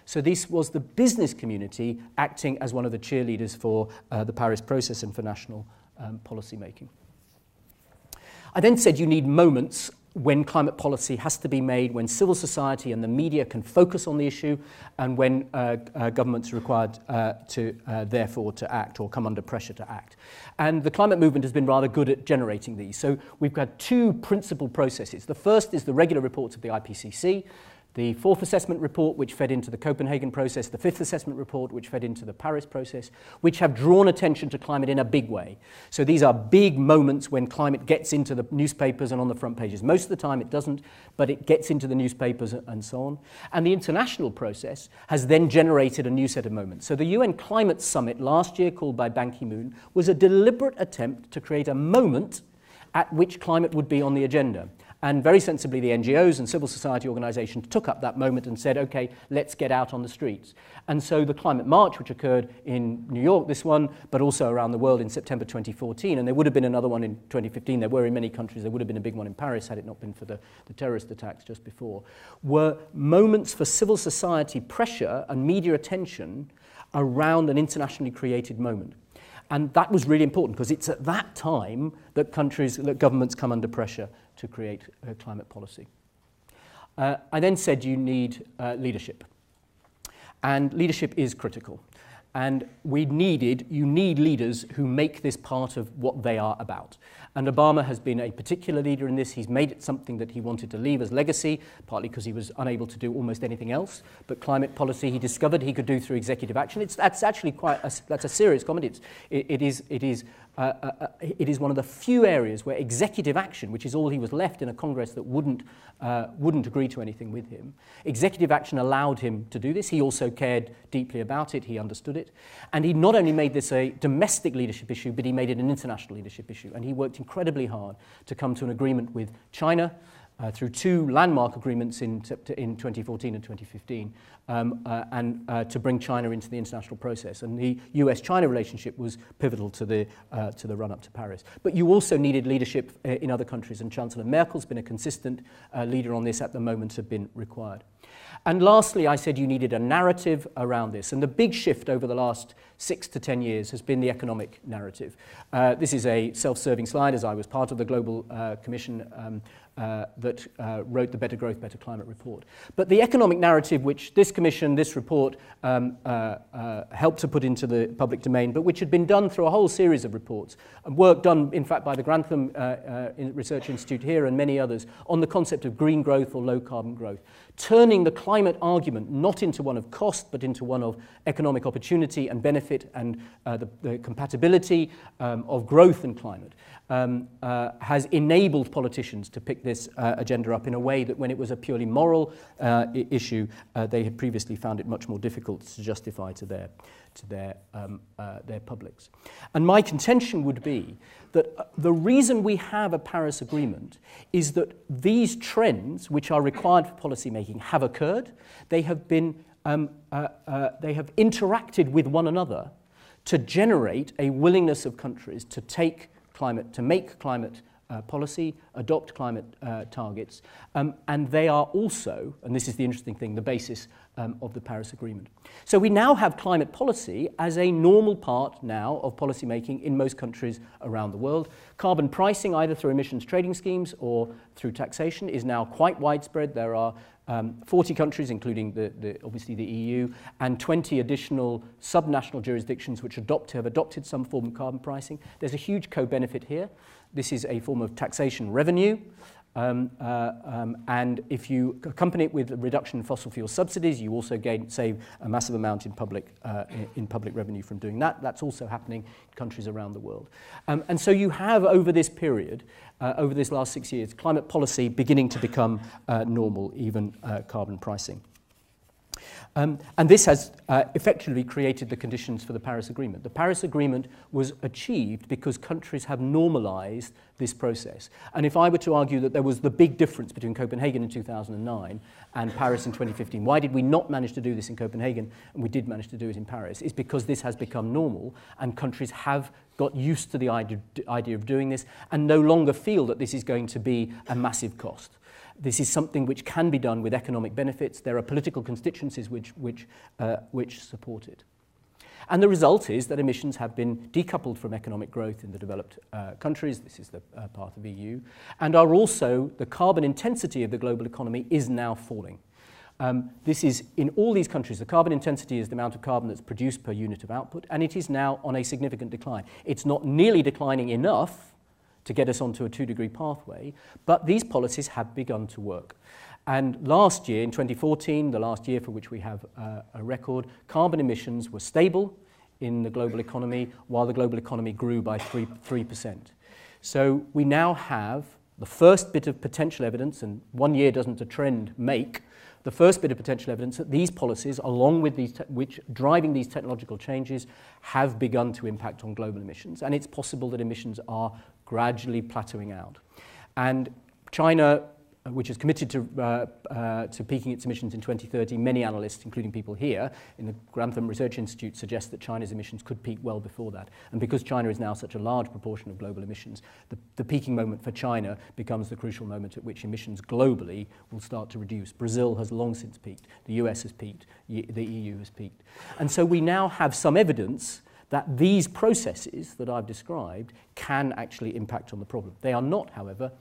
So this was the business community acting as one of the cheerleaders for the Paris process and for national policy making. I then said you need moments when climate policy has to be made, when civil society and the media can focus on the issue, and when governments are required therefore to act or come under pressure to act. And the climate movement has been rather good at generating these. So we've got 2 principal processes. The first is the regular reports of the IPCC, the 4th assessment report, which fed into the Copenhagen process, the 5th assessment report, which fed into the Paris process, which have drawn attention to climate in a big way. So these are big moments when climate gets into the newspapers and on the front pages. Most of the time it doesn't, but it gets into the newspapers and so on. And the international process has then generated a new set of moments. So the UN Climate Summit last year, called by Ban Ki-moon, was a deliberate attempt to create a moment at which climate would be on the agenda. And very sensibly, the NGOs and civil society organisations took up that moment and said, OK, let's get out on the streets. And so the Climate March, which occurred in New York, this one, but also around the world in September 2014, and there would have been another one in 2015, there were in many countries, there would have been a big one in Paris had it not been for the terrorist attacks just before, were moments for civil society pressure and media attention around an internationally created moment. And that was really important because it's at that time that governments come under pressure to create climate policy. I then said you need leadership. And leadership is critical. And you need leaders who make this part of what they are about. And Obama has been a particular leader in this. He's made it something that he wanted to leave as legacy, partly because he was unable to do almost anything else. But climate policy he discovered he could do through executive action. That's actually that's a serious comment. It is one of the few areas where executive action, which is all he was left in a Congress that wouldn't agree to anything with him, executive action allowed him to do this. He also cared deeply about it. He understood it. And he not only made this a domestic leadership issue, but he made it an international leadership issue. And he worked incredibly hard to come to an agreement with China through two landmark agreements in 2014 and 2015, and to bring China into the international process. And the US-China relationship was pivotal to the run-up to Paris. But you also needed leadership in other countries, and Chancellor Merkel's been a consistent leader on this at the moment, have been required. And lastly, I said you needed a narrative around this. And the big shift over the last 6 to 10 years has been the economic narrative. This is a self-serving slide, as I was part of the Global Commission that wrote the Better Growth, Better Climate report. But the economic narrative, which this commission, this report, helped to put into the public domain, but which had been done through a whole series of reports, and work done, in fact, by the Grantham Research Institute here and many others, on the concept of green growth or low-carbon growth, turning the climate argument not into one of cost, but into one of economic opportunity and benefit, and the compatibility of growth and climate, has enabled politicians to pick this agenda up in a way that when it was a purely moral issue, they had previously found it much more difficult to justify to their publics. And my contention would be that the reason we have a Paris Agreement is that these trends, which are required for policy making, have occurred. They have been they have interacted with one another to generate a willingness of countries to make climate policy, adopt climate targets, and they are also, and this is the interesting thing, the basis of the Paris Agreement. So we now have climate policy as a normal part now of policy making in most countries around the world. Carbon pricing, either through emissions trading schemes or through taxation, is now quite widespread. There are 40 countries, including obviously the EU, and 20 additional subnational jurisdictions which have adopted some form of carbon pricing. There's a huge co-benefit here. This is a form of taxation revenue, and if you accompany it with a reduction in fossil fuel subsidies, you also save a massive amount in public revenue from doing that. That's also happening in countries around the world. And so you have, over this period, over this last 6 years, climate policy beginning to become normal, even carbon pricing. And this has effectively created the conditions for the Paris Agreement. The Paris Agreement was achieved because countries have normalized this process. And if I were to argue that there was the big difference between Copenhagen in 2009 and Paris in 2015, why did we not manage to do this in Copenhagen and we did manage to do it in Paris? It's because this has become normal and countries have got used to the idea of doing this and no longer feel that this is going to be a massive cost. This is something which can be done with economic benefits. There are political constituencies which support it. And the result is that emissions have been decoupled from economic growth in the developed countries. This is the path of EU. And are also, the carbon intensity of the global economy is now falling. This is, in all these countries, the carbon intensity is the amount of carbon that's produced per unit of output, and it is now on a significant decline. It's not nearly declining enough to get us onto a 2-degree pathway, but these policies have begun to work. And last year, in 2014, the last year for which we have a record, carbon emissions were stable in the global economy, while the global economy grew by 3%. So we now have the first bit of potential evidence, and 1 year doesn't a trend make, the first bit of potential evidence that these policies, along with these which driving these technological changes, have begun to impact on global emissions. And it's possible that emissions are gradually plateauing out. And China, which is committed to peaking its emissions in 2030, many analysts, including people here in the Grantham Research Institute, suggest that China's emissions could peak well before that. And because China is now such a large proportion of global emissions, the peaking moment for China becomes the crucial moment at which emissions globally will start to reduce. Brazil has long since peaked. The US has peaked. The EU has peaked. And so we now have some evidence that these processes that I've described can actually impact on the problem. They are not, however,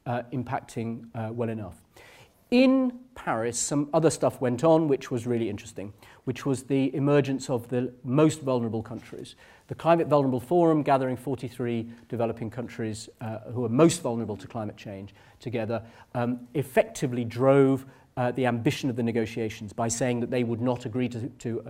impacting well enough. in Paris, some other stuff went on which was really interesting, which was the emergence of the most vulnerable countries. The Climate Vulnerable Forum, gathering 43 developing countries who are most vulnerable to climate change together, effectively drove the ambition of the negotiations by saying that they would not agree to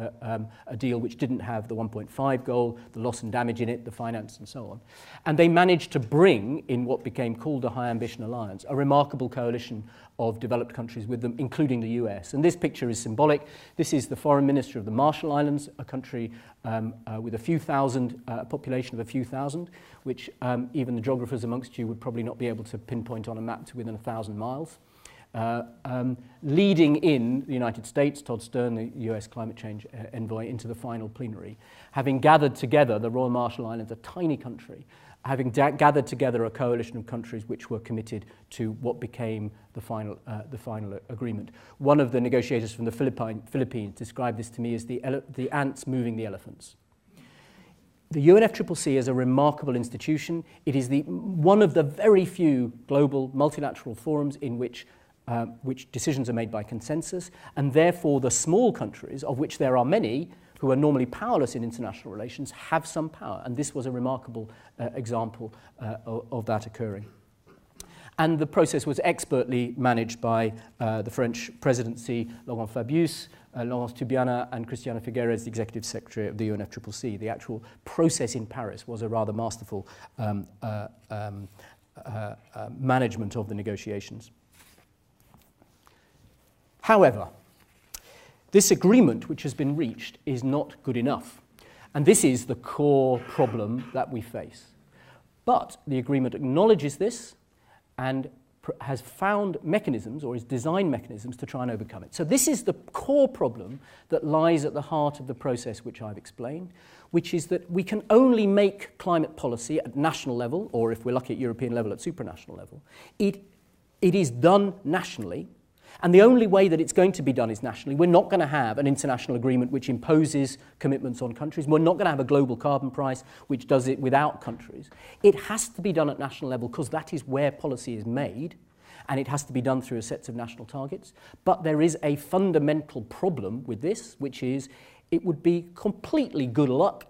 a deal which didn't have the 1.5 goal, the loss and damage in it, the finance and so on. And they managed to bring, in what became called the High Ambition Alliance, a remarkable coalition of developed countries with them, including the US. And this picture is symbolic. This is the foreign minister of the Marshall Islands, a country with a few thousand, a population of a few thousand, which even the geographers amongst you would probably not be able to pinpoint on a map to within 1,000 miles. Leading in the United States, Todd Stern, the US climate change envoy, into the final plenary, having gathered together the Royal Marshall Islands, a tiny country, having gathered together a coalition of countries which were committed to what became the final agreement. One of the negotiators from the Philippines described this to me as the ants moving the elephants. The UNFCCC is a remarkable institution. It is one of the very few global multilateral forums in which decisions are made by consensus, and therefore the small countries, of which there are many, who are normally powerless in international relations, have some power. And this was a remarkable example of that occurring. And the process was expertly managed by the French presidency, Laurent Fabius, Laurence Tubiana, and Christiana Figueres, the executive secretary of the UNFCCC. The actual process in Paris was a rather masterful management of the negotiations. However, this agreement which has been reached is not good enough. And this is the core problem that we face. But the agreement acknowledges this and has found mechanisms, or has designed mechanisms, to try and overcome it. So this is the core problem that lies at the heart of the process which I've explained, which is that we can only make climate policy at national level, or if we're lucky at European level, at supranational level. It is done nationally. And the only way that it's going to be done is nationally. We're not going to have an international agreement which imposes commitments on countries. We're not going to have a global carbon price which does it without countries. It has to be done at national level because that is where policy is made, and it has to be done through a set of national targets. But there is a fundamental problem with this, which is it would be completely good luck,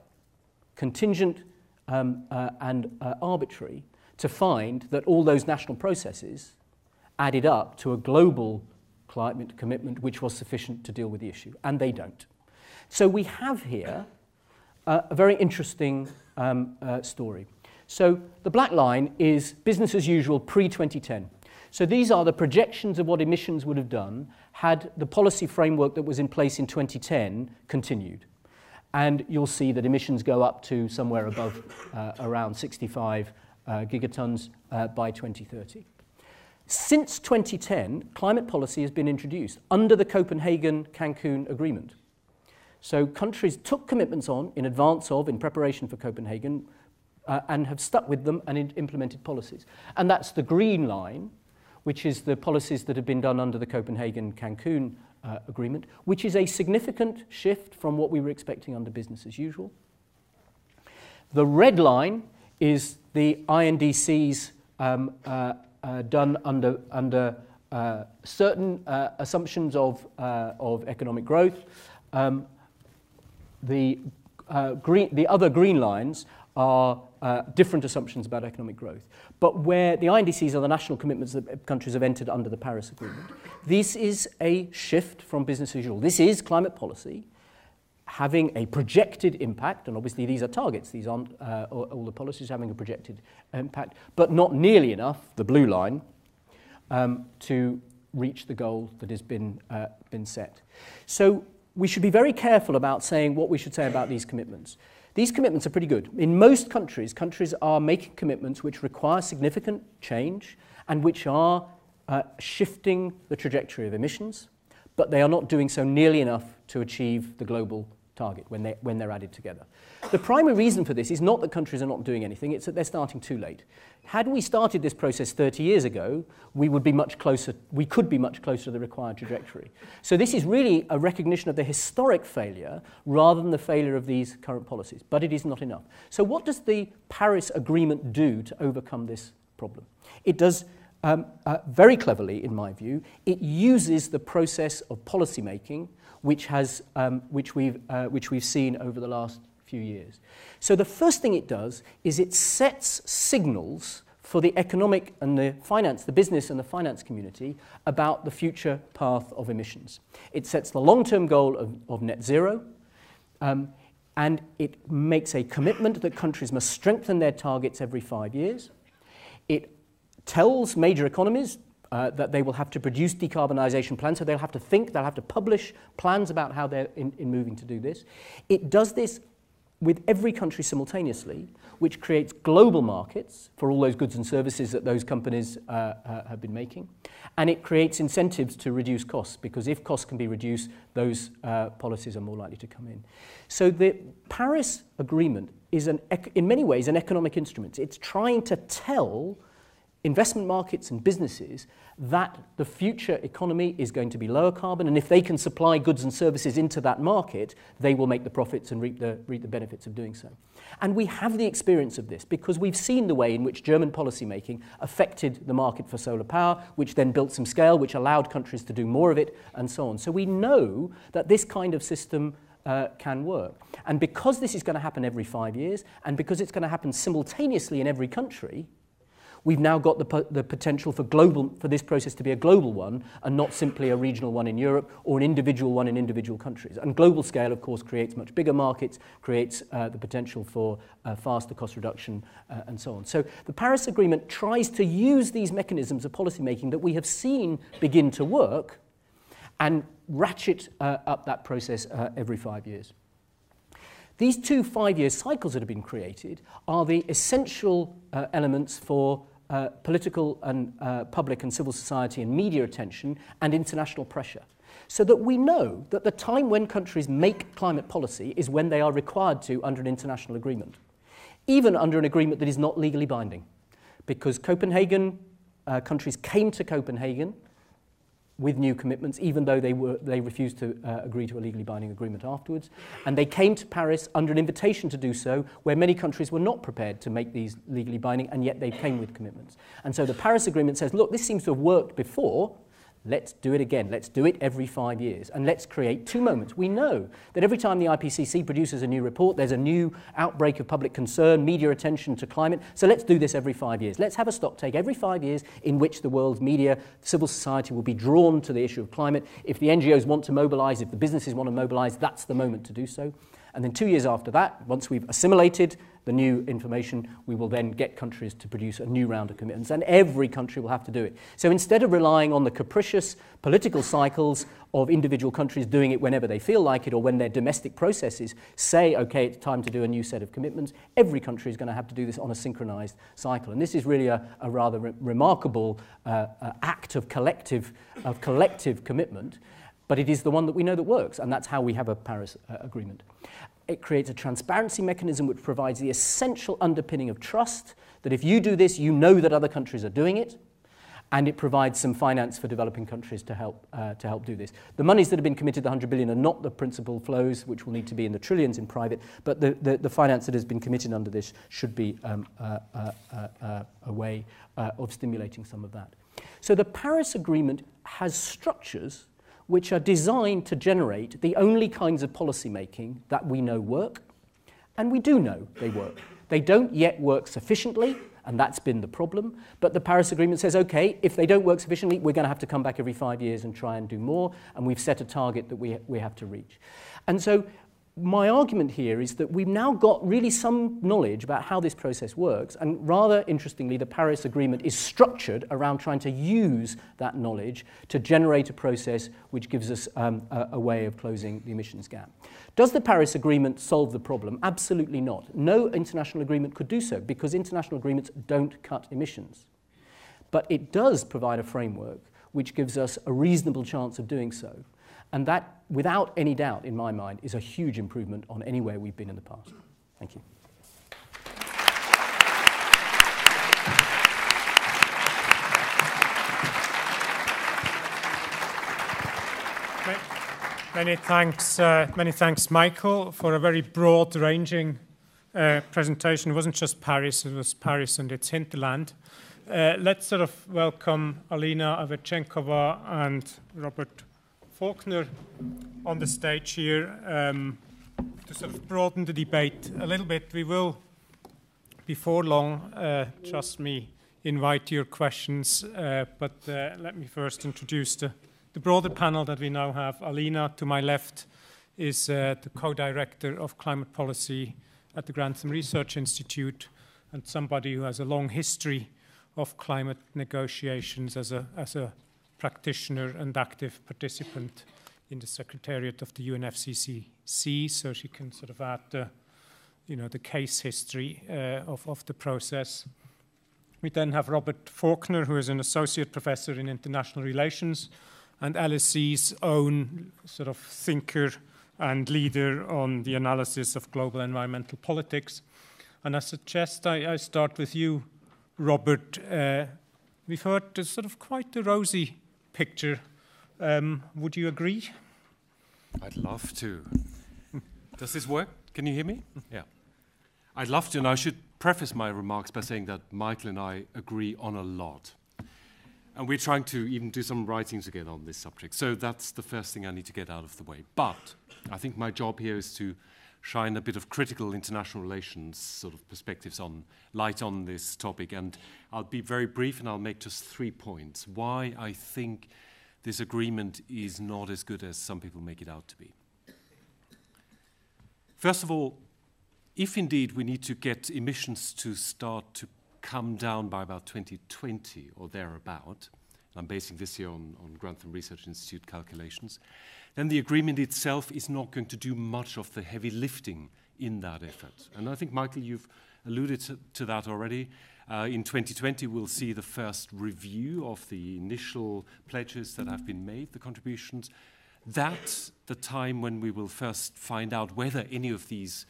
contingent and arbitrary, to find that all those national processes added up to a global climate commitment which was sufficient to deal with the issue, and they don't. So we have here a very interesting story. So the black line is business as usual pre-2010. So these are the projections of what emissions would have done had the policy framework that was in place in 2010 continued. And you'll see that emissions go up to somewhere above around 65 gigatons by 2030. Since 2010, climate policy has been introduced under the Copenhagen-Cancun agreement. So countries took commitments on in advance of, in preparation for Copenhagen, and have stuck with them and implemented policies. And that's the green line, which is the policies that have been done under the Copenhagen-Cancun agreement, which is a significant shift from what we were expecting under business as usual. The red line is the INDC's done under certain assumptions of economic growth. The other green lines are different assumptions about economic growth. But where the INDCs are the national commitments that countries have entered under the Paris Agreement, this is a shift from business as usual. This is climate policy having a projected impact, and obviously these are targets, these aren't all the policies having a projected impact, but not nearly enough, the blue line, to reach the goal that has been set. So we should be very careful about saying what we should say about these commitments. These commitments are pretty good. In most countries, countries are making commitments which require significant change and which are shifting the trajectory of emissions, but they are not doing so nearly enough to achieve the global target when they're added together. The primary reason for this is not that countries are not doing anything, it's that they're starting too late. Had we started this process 30 years ago, we could be much closer to the required trajectory. So this is really a recognition of the historic failure rather than the failure of these current policies, but it is not enough. So what does the Paris Agreement do to overcome this problem? It does very cleverly, in my view, it uses the process of policy making which we've seen over the last few years. So the first thing it does is it sets signals for the economic and the business and the finance community about the future path of emissions. It sets the long-term goal of net zero, and it makes a commitment that countries must strengthen their targets every 5 years. It tells major economies that they will have to produce decarbonisation plans, so they'll have to think, they'll have to publish plans about how they're in moving to do this. It does this with every country simultaneously, which creates global markets for all those goods and services that those companies have been making. And it creates incentives to reduce costs, because if costs can be reduced, those policies are more likely to come in. So the Paris Agreement is, in many ways, an economic instrument. It's trying to tell investment markets and businesses that the future economy is going to be lower carbon, and if they can supply goods and services into that market, they will make the profits and reap the benefits of doing so. And we have the experience of this because we've seen the way in which German policymaking affected the market for solar power, which then built some scale, which allowed countries to do more of it, and so on. So we know that this kind of system can work. And because this is going to happen every 5 years, and because it's going to happen simultaneously in every country, we've now got the potential for this process to be a global one and not simply a regional one in Europe or an individual one in individual countries. And global scale, of course, creates much bigger markets, creates the potential for faster cost reduction and so on. So the Paris Agreement tries to use these mechanisms of policy making that we have seen begin to work and ratchet up that process every 5 years. These 2 5-year cycles that have been created are the essential elements for political and public and civil society and media attention and international pressure, so that we know that the time when countries make climate policy is when they are required to under an international agreement, even under an agreement that is not legally binding, because Copenhagen countries came to Copenhagen with new commitments, even though they refused to agree to a legally binding agreement afterwards. And they came to Paris under an invitation to do so, where many countries were not prepared to make these legally binding, and yet they came with commitments. And so the Paris Agreement says, look, this seems to have worked before, let's do it again. Let's do it every 5 years. And let's create 2 moments. We know that every time the IPCC produces a new report, there's a new outbreak of public concern, media attention to climate. So let's do this every 5 years. Let's have a stock take every 5 years in which the world's media, civil society will be drawn to the issue of climate. If the NGOs want to mobilize, if the businesses want to mobilize, that's the moment to do so. And then 2 years after that, once we've assimilated the new information, we will then get countries to produce a new round of commitments, and every country will have to do it. So instead of relying on the capricious political cycles of individual countries doing it whenever they feel like it, or when their domestic processes say, okay, it's time to do a new set of commitments, every country is going to have to do this on a synchronized cycle. And this is really a rather remarkable act of collective commitment, but it is the one that we know that works, and that's how we have a Paris Agreement. It creates a transparency mechanism which provides the essential underpinning of trust, that if you do this, you know that other countries are doing it, and it provides some finance for developing countries to help do this. The monies that have been committed, the 100 billion, are not the principal flows, which will need to be in the trillions in private, but the finance that has been committed under this should be a way of stimulating some of that. So the Paris Agreement has structures which are designed to generate the only kinds of policy making that we know work, and we do know they work. They don't yet work sufficiently, and that's been the problem, but the Paris Agreement says, okay, if they don't work sufficiently, we're going to have to come back every 5 years and try and do more, and we've set a target that we have to reach. And so my argument here is that we've now got really some knowledge about how this process works, and rather interestingly, the Paris Agreement is structured around trying to use that knowledge to generate a process which gives us a way of closing the emissions gap. Does the Paris Agreement solve the problem? Absolutely not. No international agreement could do so, because international agreements don't cut emissions. But it does provide a framework which gives us a reasonable chance of doing so. And that, without any doubt, in my mind, is a huge improvement on anywhere we've been in the past. Thank you. Many thanks, Michael, for a very broad-ranging presentation. It wasn't just Paris, it was Paris and its hinterland. Let's sort of welcome Alina Avechenkova and Robert Faulkner on the stage here to sort of broaden the debate a little bit. We will, before long, trust me, invite your questions, but let me first introduce the broader panel that we now have. Alina, to my left, is the co-director of climate policy at the Grantham Research Institute and somebody who has a long history of climate negotiations as a practitioner and active participant in the Secretariat of the UNFCCC, so she can sort of add the case history of the process. We then have Robert Faulkner, who is an associate professor in international relations and LSE's own sort of thinker and leader on the analysis of global environmental politics. And I suggest I start with you, Robert. We've heard sort of quite a rosy picture. Would you agree? I'd love to. Does this work? Can you hear me? Yeah. I'd love to, and I should preface my remarks by saying that Michael and I agree on a lot. And we're trying to even do some writing together on this subject. So that's the first thing I need to get out of the way. But I think my job here is to shine a bit of critical international relations sort of perspectives on light on this topic. And I'll be very brief and I'll make just 3 points. Why I think this agreement is not as good as some people make it out to be. First of all, if indeed we need to get emissions to start to come down by about 2020 or thereabout, and I'm basing this here on Grantham Research Institute calculations, then the agreement itself is not going to do much of the heavy lifting in that effort. And I think, Michael, you've alluded to that already. In 2020, we'll see the first review of the initial pledges that have been made, the contributions. That's the time when we will first find out whether any of these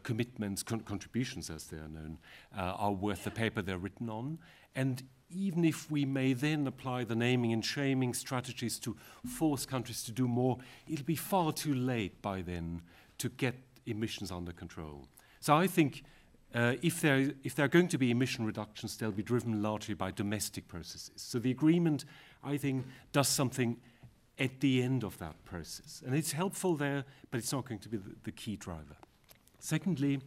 commitments, contributions as they are known, are worth the paper they're written on. And even if we may then apply the naming and shaming strategies to force countries to do more, it'll be far too late by then to get emissions under control. So I think if there are going to be emission reductions, they'll be driven largely by domestic processes. So the agreement, I think, does something at the end of that process. And it's helpful there, but it's not going to be the key driver. Secondly,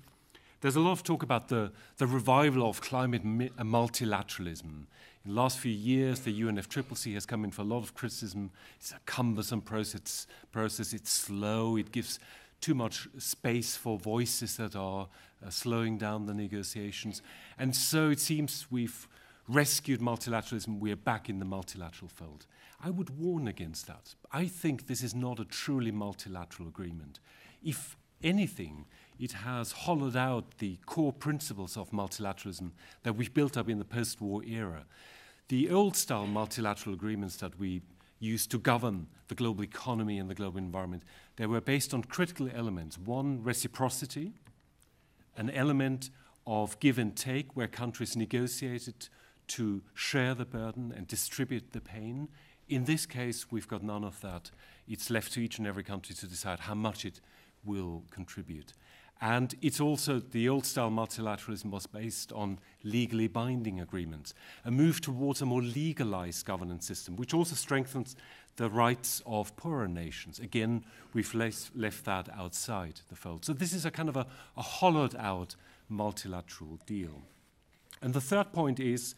there's a lot of talk about the revival of climate multilateralism. In the last few years, the UNFCCC has come in for a lot of criticism. It's a cumbersome process. It's slow. It gives too much space for voices that are slowing down the negotiations. And so it seems we've rescued multilateralism. We're back in the multilateral fold. I would warn against that. I think this is not a truly multilateral agreement. If anything, it has hollowed out the core principles of multilateralism that we've built up in the post-war era. The old-style multilateral agreements that we used to govern the global economy and the global environment, they were based on critical elements. One, reciprocity, an element of give and take where countries negotiated to share the burden and distribute the pain. In this case, we've got none of that. It's left to each and every country to decide how much it will contribute. And it's also, the old-style multilateralism was based on legally binding agreements, a move towards a more legalized governance system, which also strengthens the rights of poorer nations. Again, we've left that outside the fold. So this is a kind of a hollowed-out multilateral deal. And the third point is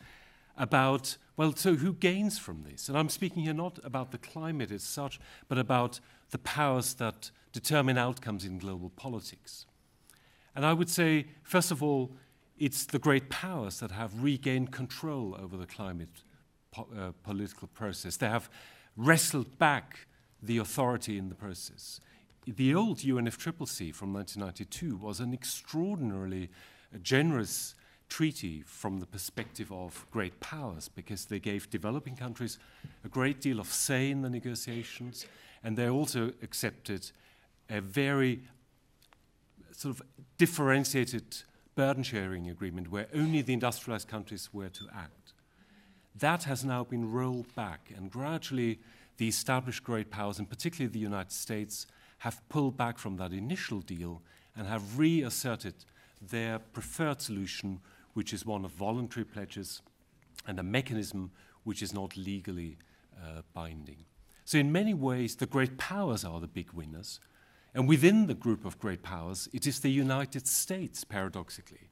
about, well, so who gains from this? And I'm speaking here not about the climate as such, but about the powers that determine outcomes in global politics. And I would say, first of all, it's the great powers that have regained control over the climate political process. They have wrestled back the authority in the process. The old UNFCCC from 1992 was an extraordinarily generous treaty from the perspective of great powers, because they gave developing countries a great deal of say in the negotiations, and they also accepted a very sort of differentiated burden-sharing agreement where only the industrialized countries were to act. That has now been rolled back, and gradually the established great powers, and particularly the United States, have pulled back from that initial deal and have reasserted their preferred solution, which is one of voluntary pledges and a mechanism which is not legally binding. So in many ways, the great powers are the big winners. And within the group of great powers, it is the United States, paradoxically,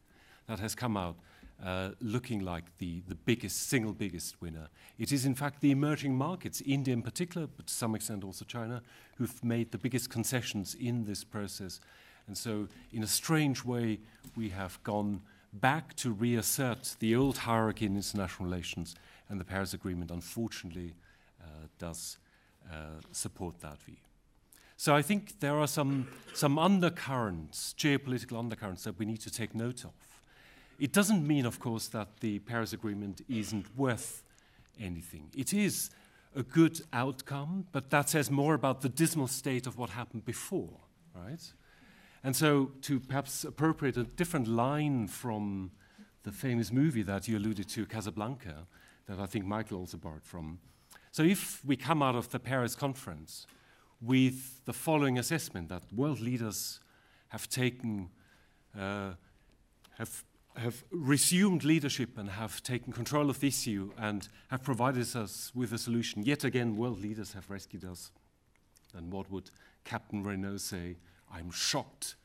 that has come out looking like the single biggest winner. It is, in fact, the emerging markets, India in particular, but to some extent also China, who've made the biggest concessions in this process. And so, in a strange way, we have gone back to reassert the old hierarchy in international relations, and the Paris Agreement, unfortunately, does support that view. So I think there are some undercurrents, geopolitical undercurrents, that we need to take note of. It doesn't mean, of course, that the Paris Agreement isn't worth anything. It is a good outcome, but that says more about the dismal state of what happened before, right? And so to perhaps appropriate a different line from the famous movie that you alluded to, Casablanca, that I think Michael also borrowed from. So if we come out of the Paris conference with the following assessment, that world leaders have taken, have resumed leadership and have taken control of the issue and have provided us with a solution. Yet again, world leaders have rescued us. And what would Captain Renault say? I'm shocked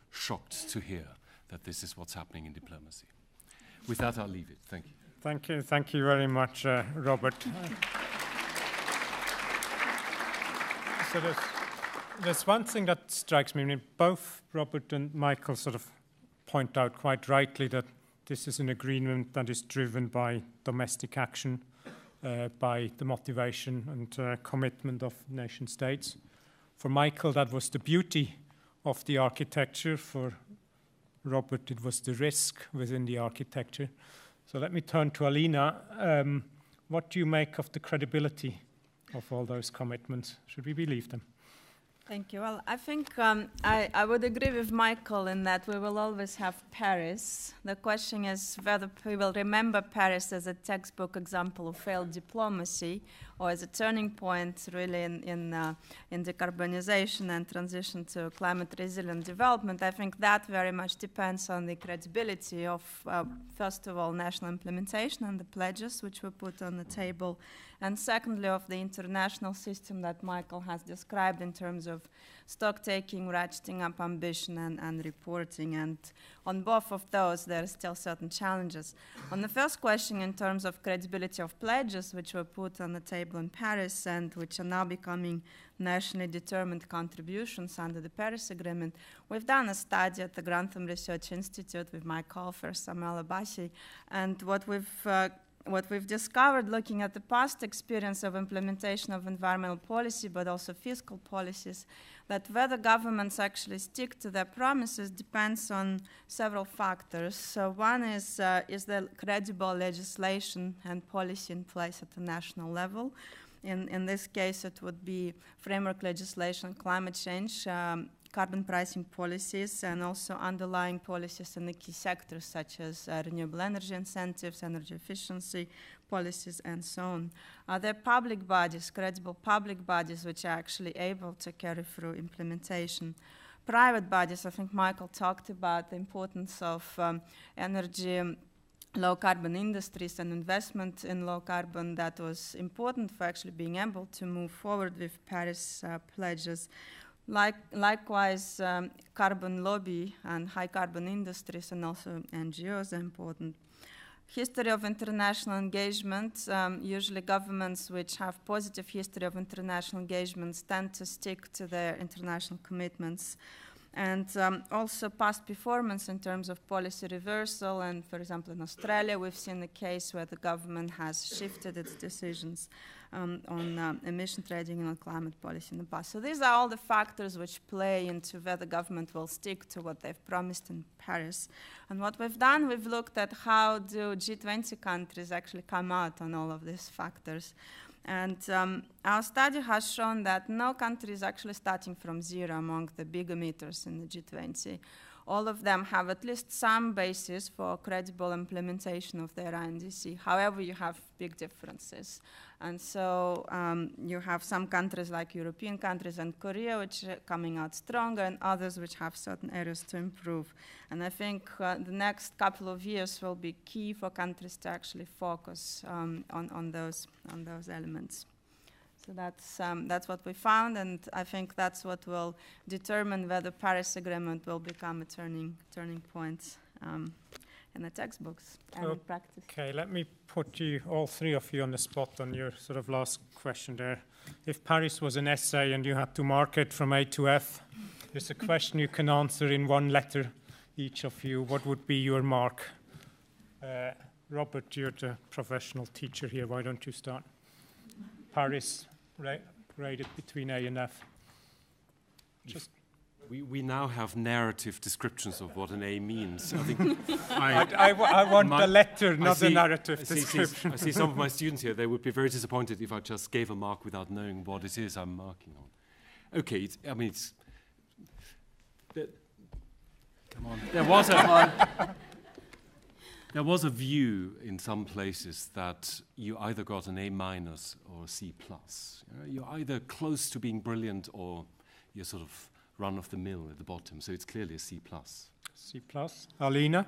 to hear that this is what's happening in diplomacy. With that, I'll leave it. Thank you. Thank you very much, Robert. So there's one thing that strikes me. I mean, both Robert and Michael sort of point out quite rightly that this is an agreement that is driven by domestic action, by the motivation and commitment of nation states. For Michael, that was the beauty of the architecture. For Robert, it was the risk within the architecture. So let me turn to Alina. What do you make of the credibility of all those commitments? Should we believe them? Thank you. Well, I think I would agree with Michael in that we will always have Paris. The question is whether we will remember Paris as a textbook example of failed diplomacy or as a turning point really in decarbonization and transition to climate resilient development. I think that very much depends on the credibility of, first of all, national implementation and the pledges which were put on the table, and secondly, of the international system that Michael has described in terms of stock-taking, ratcheting up ambition, and reporting. And on both of those, there are still certain challenges. On the first question, in terms of credibility of pledges, which were put on the table in Paris and which are now becoming nationally determined contributions under the Paris Agreement, we've done a study at the Grantham Research Institute with my co-author, Samuel Abbasi, and what we've discovered looking at the past experience of implementation of environmental policy, but also fiscal policies, that whether governments actually stick to their promises depends on several factors. So one is the credible legislation and policy in place at the national level. In this case, it would be framework legislation, climate change, carbon pricing policies, and also underlying policies in the key sectors such as renewable energy incentives, energy efficiency policies, and so on. There are public bodies, credible public bodies, which are actually able to carry through implementation. Private bodies, I think Michael talked about the importance of energy, low carbon industries and investment in low carbon. That was important for actually being able to move forward with Paris pledges. Likewise, carbon lobby and high carbon industries and also NGOs are important. History of international engagement. Usually governments which have positive history of international engagements tend to stick to their international commitments. And also past performance in terms of policy reversal. And for example, in Australia, we've seen a case where the government has shifted its decisions on emission trading and on climate policy in the past. So these are all the factors which play into whether government will stick to what they've promised in Paris. And what we've done, we've looked at how do G20 countries actually come out on all of these factors. And our study has shown that no country is actually starting from zero among the big emitters in the G20. all of them have at least some basis for credible implementation of their INDC. However, you have big differences. And so you have some countries like European countries and Korea which are coming out stronger, and others which have certain areas to improve. And I think the next couple of years will be key for countries to actually focus on those elements. So that's what we found, and I think that's what will determine whether the Paris Agreement will become a turning point in the textbooks and in practice. Okay, let me put you, all three of you, on the spot on your sort of last question there. If Paris was an essay and you had to mark it from A to F, there's a question you can answer in one letter, each of you. What would be your mark? Robert, you're the professional teacher here. Why don't you start? Paris, rated between A and F. Just. We now have narrative descriptions of what an A means. I think I want the letter, not the narrative description. I see some of my students here. They would be very disappointed if I just gave a mark without knowing what it is I'm marking on. Okay, come on. There was a view in some places that you either got an A- or a C+. You're either close to being brilliant or you're sort of run-of-the-mill at the bottom, so it's clearly a C+. C+. Alina?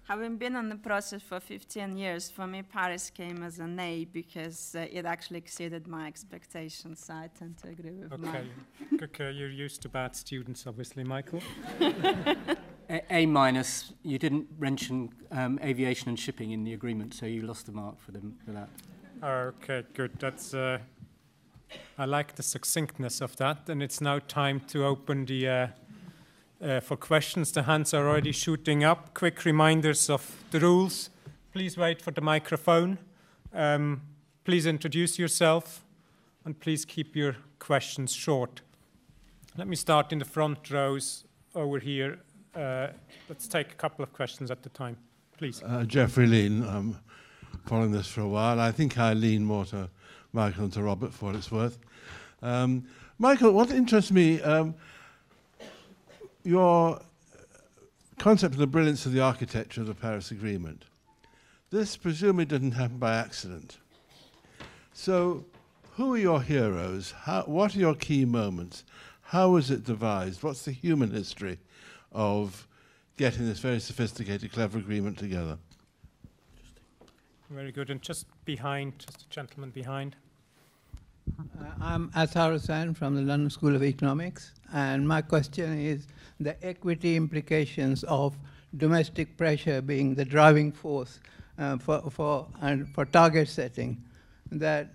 Having been in the process for 15 years, for me Paris came as an A because it actually exceeded my expectations, so I tend to agree with Mike. Okay, you're used to bad students, obviously, Michael. A-. You didn't mention aviation and shipping in the agreement, so you lost the mark for that. Okay, good. That's... I like the succinctness of that, and it's now time to open the for questions. The hands are already shooting up. Quick reminders of the rules. Please wait for the microphone. Please introduce yourself, and please keep your questions short. Let me start in the front rows over here. Let's take a couple of questions at a time, please. Jeffrey Lean. I'm following this for a while. I think I lean more to Michael and to Robert for what it's worth. Michael, what interests me, your concept of the brilliance of the architecture of the Paris Agreement. This presumably didn't happen by accident. So who are your heroes? What are your key moments? How was it devised? What's the human history of getting this very sophisticated, clever agreement together? Very good. And just behind, just a gentleman behind. I'm Athar Hussain from the London School of Economics, and my question is the equity implications of domestic pressure being the driving force for target setting. That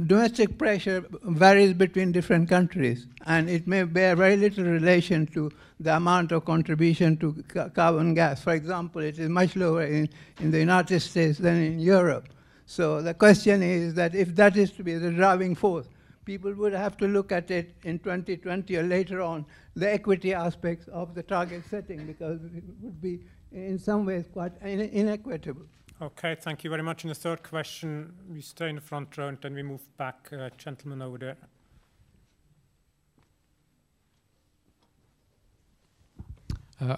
domestic pressure varies between different countries, and it may bear very little relation to the amount of contribution to carbon gas. For example, it is much lower in the United States than in Europe. So the question is that if that is to be the driving force, people would have to look at it in 2020 or later on, the equity aspects of the target setting, because it would be in some ways quite inequitable. Okay, thank you very much. And the third question, we stay in the front row and then we move back. Gentleman over there.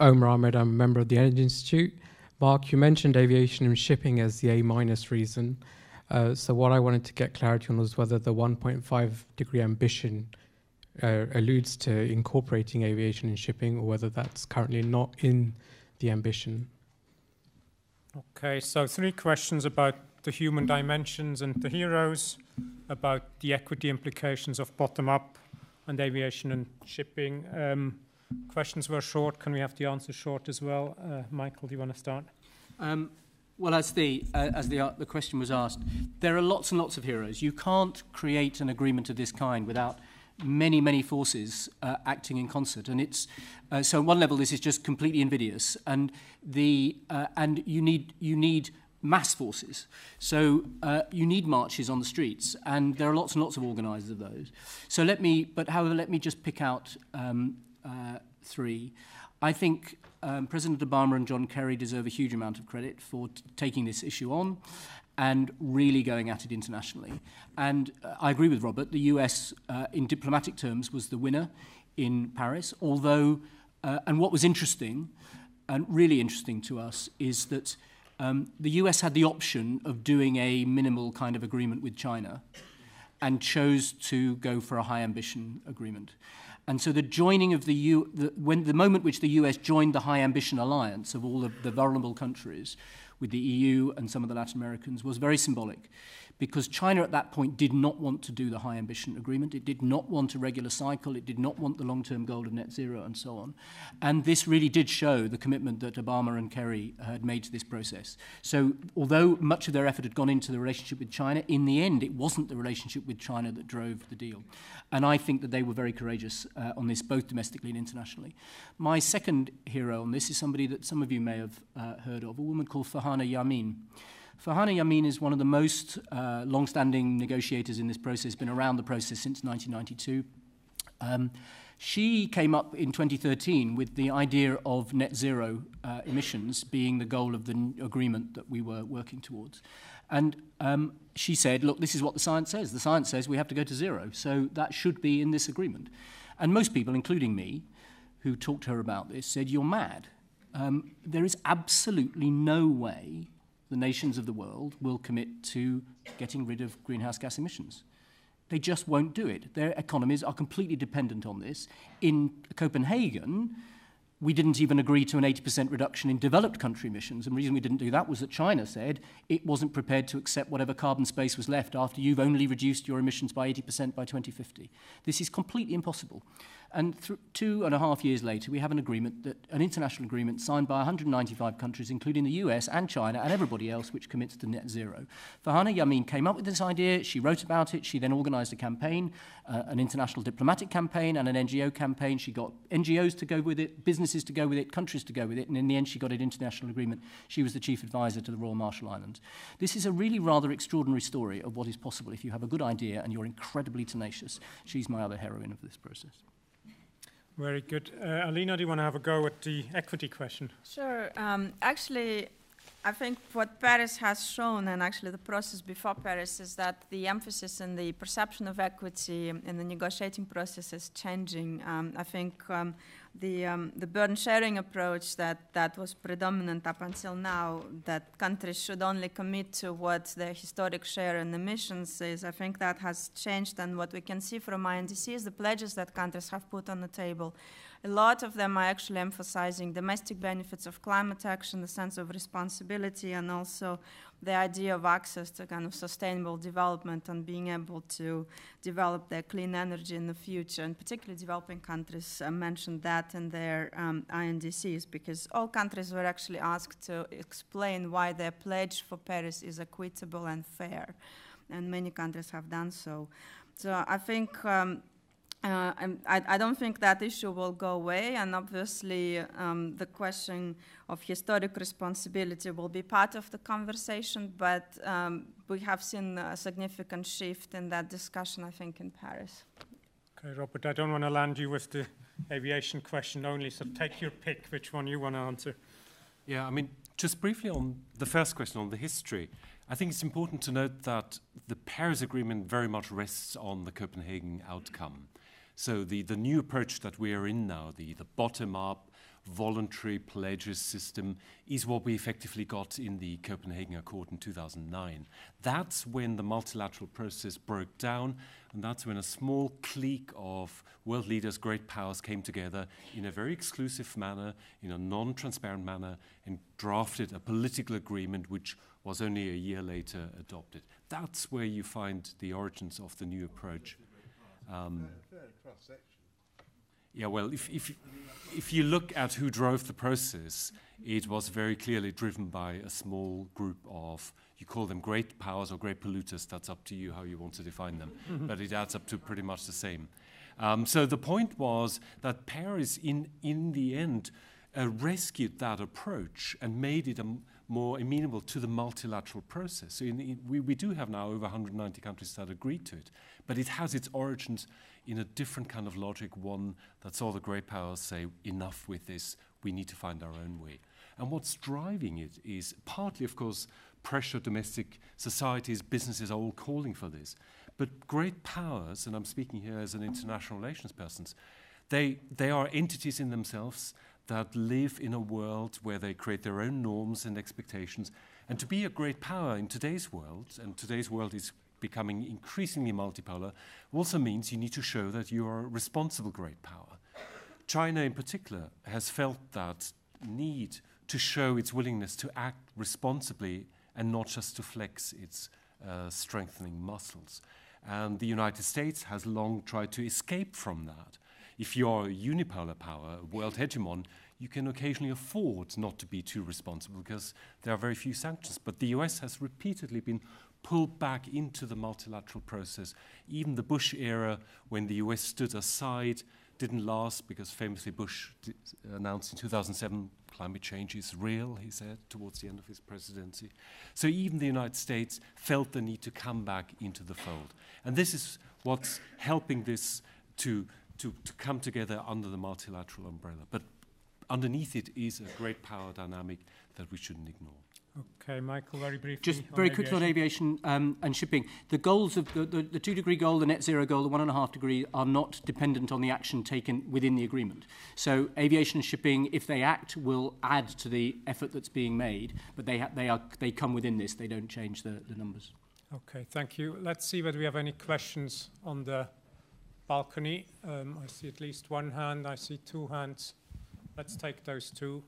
Omar Ahmed, I'm a member of the Energy Institute. Mark, you mentioned aviation and shipping as the A- reason. So what I wanted to get clarity on was whether the 1.5 degree ambition alludes to incorporating aviation and shipping, or whether that's currently not in the ambition. Okay, so three questions about the human dimensions and the heroes, about the equity implications of bottom-up and aviation and shipping. Questions were short. Can we have the answers short as well? Michael, do you want to start? Well, as the question was asked, there are lots and lots of heroes. You can't create an agreement of this kind without many, many forces acting in concert, and it's so on one level this is just completely invidious, and you need mass forces. So you need marches on the streets, and there are lots and lots of organisers of those. So let me just pick out three. I think President Obama and John Kerry deserve a huge amount of credit for taking this issue on and really going at it internationally. And I agree with Robert, the US, in diplomatic terms, was the winner in Paris, although And what was interesting, and really interesting to us, is that the US had the option of doing a minimal kind of agreement with China and chose to go for a high ambition agreement. And so the joining of the moment which the US joined the high ambition alliance of all of the vulnerable countries with the EU and some of the Latin Americans was very symbolic, because China at that point did not want to do the high ambition agreement. It did not want a regular cycle. It did not want the long-term goal of net zero and so on. And this really did show the commitment that Obama and Kerry had made to this process. So although much of their effort had gone into the relationship with China, in the end, it wasn't the relationship with China that drove the deal. And I think that they were very courageous on this, both domestically and internationally. My second hero on this is somebody that some of you may have heard of, a woman called Farhana Yameen. Farhana Yameen is one of the most long-standing negotiators in this process, been around the process since 1992. She came up in 2013 with the idea of net zero emissions being the goal of the agreement that we were working towards. And she said, look, this is what the science says. The science says we have to go to zero, so that should be in this agreement. And most people, including me, who talked to her about this, said, you're mad. There is absolutely no way the nations of the world will commit to getting rid of greenhouse gas emissions. They just won't do it. Their economies are completely dependent on this. In Copenhagen, we didn't even agree to an 80% reduction in developed country emissions. And the reason we didn't do that was that China said it wasn't prepared to accept whatever carbon space was left after you've only reduced your emissions by 80% by 2050. This is completely impossible. And 2.5 years later, we have an agreement, an international agreement signed by 195 countries, including the US and China and everybody else, which commits to net zero. Farhana Yameen came up with this idea. She wrote about it. She then organized a campaign, an international diplomatic campaign and an NGO campaign. She got NGOs to go with it, businesses to go with it, countries to go with it, and in the end, she got an international agreement. She was the chief advisor to the Royal Marshall Islands. This is a really rather extraordinary story of what is possible if you have a good idea and you're incredibly tenacious. She's my other heroine of this process. Very good. Alina, do you want to have a go at the equity question? Sure. Actually, I think what Paris has shown, and actually the process before Paris, is that the emphasis and the perception of equity in the negotiating process is changing. I think the burden sharing approach that was predominant up until now, that countries should only commit to what their historic share in emissions is, I think that has changed. And what we can see from INDC is the pledges that countries have put on the table. A lot of them are actually emphasizing domestic benefits of climate action, the sense of responsibility, and also the idea of access to kind of sustainable development and being able to develop their clean energy in the future. And particularly developing countries mentioned that in their INDCs, because all countries were actually asked to explain why their pledge for Paris is equitable and fair. And many countries have done so. So I think I don't think that issue will go away, and obviously the question of historic responsibility will be part of the conversation, but we have seen a significant shift in that discussion, I think, in Paris. Okay, Robert, I don't want to land you with the aviation question only, so take your pick, which one you want to answer. Yeah, I mean, just briefly on the first question on the history, I think it's important to note that the Paris Agreement very much rests on the Copenhagen outcome. So the new approach that we are in now, the bottom-up voluntary pledges system, is what we effectively got in the Copenhagen Accord in 2009. That's when the multilateral process broke down, and that's when a small clique of world leaders, great powers, came together in a very exclusive manner, in a non-transparent manner, and drafted a political agreement which was only a year later adopted. That's where you find the origins of the new approach. Yeah, well, if you look at who drove the process, it was very clearly driven by a small group of, you call them great powers or great polluters, that's up to you how you want to define them, but it adds up to pretty much the same. So the point was that Paris, in the end, rescued that approach and made it more amenable to the multilateral process. So we do have now over 190 countries that agreed to it, but it has its origins in a different kind of logic, one that saw the great powers say, enough with this, we need to find our own way. And what's driving it is partly, of course, pressure, domestic societies, businesses are all calling for this. But great powers, and I'm speaking here as an international relations person, They are entities in themselves that live in a world where they create their own norms and expectations. And to be a great power in today's world, and today's world is becoming increasingly multipolar, also means you need to show that you are a responsible great power. China in particular has felt that need to show its willingness to act responsibly and not just to flex its strengthening muscles. And the United States has long tried to escape from that. If you're a unipolar power, a world hegemon, you can occasionally afford not to be too responsible because there are very few sanctions. But the US has repeatedly been pulled back into the multilateral process. Even the Bush era, when the US stood aside, didn't last because famously Bush announced in 2007 climate change is real, he said, towards the end of his presidency. So even the United States felt the need to come back into the fold. And this is what's helping this to come together under the multilateral umbrella. But underneath it is a great power dynamic that we shouldn't ignore. Okay, Michael, very briefly. Just very quickly on aviation and shipping. The goals of the 2-degree goal, the net zero goal, the 1.5 degree are not dependent on the action taken within the agreement. So aviation and shipping, if they act, will add to the effort that's being made, but they come within this. They don't change the numbers. Okay, thank you. Let's see whether we have any questions on the balcony. I see at least one hand. I see two hands. Let's take those two,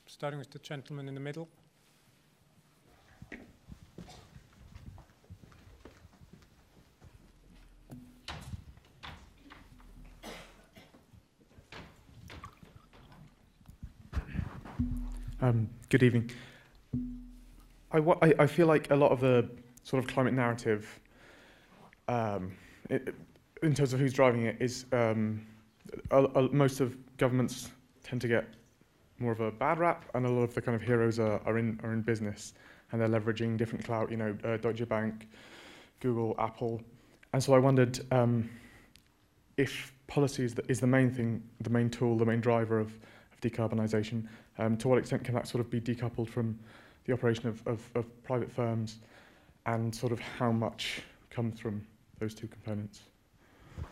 starting with the gentleman in the middle. Good evening. I feel like a lot of the sort of climate narrative, in terms of who's driving it, is most of governments tend to get more of a bad rap, and a lot of the kind of heroes are in business, and they're leveraging different clout. You know, Deutsche Bank, Google, Apple, and so I wondered if policy is the main thing, the main tool, the main driver of decarbonisation. To what extent can that sort of be decoupled from the operation of private firms, and sort of how much comes from those two components?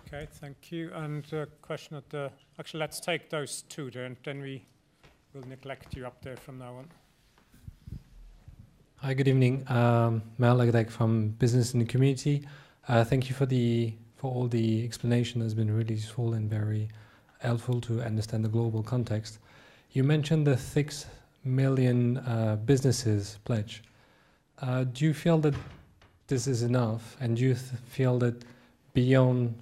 Okay, thank you. And a question at the... Actually, let's take those two there, and then we will neglect you up there from now on. Hi, good evening. Mel Lagdek from Business in the Community. Thank you for all the explanation. Has been really useful and very helpful to understand the global context. You mentioned the 6 million businesses pledge. Do you feel that this is enough? And do you feel that beyond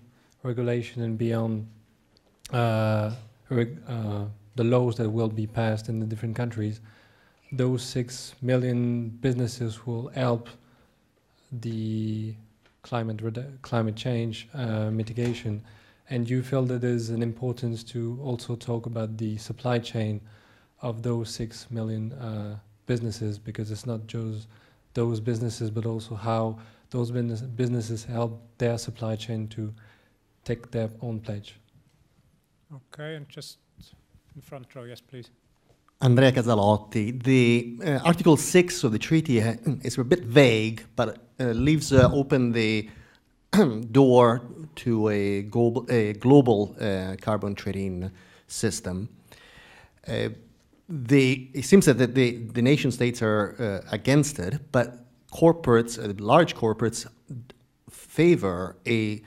regulation and beyond the laws that will be passed in the different countries, those 6 million businesses will help the climate change mitigation? And do you feel that there's an importance to also talk about the supply chain of those 6 million businesses, because it's not just those businesses, but also how those businesses help their supply chain to take their own pledge? Okay, and just in front row, yes, please. Andrea Casalotti. The Article 6 of the treaty is a bit vague, but leaves open the door to a global carbon trading system. It seems that the nation states are against it, but corporates, large corporates, favor the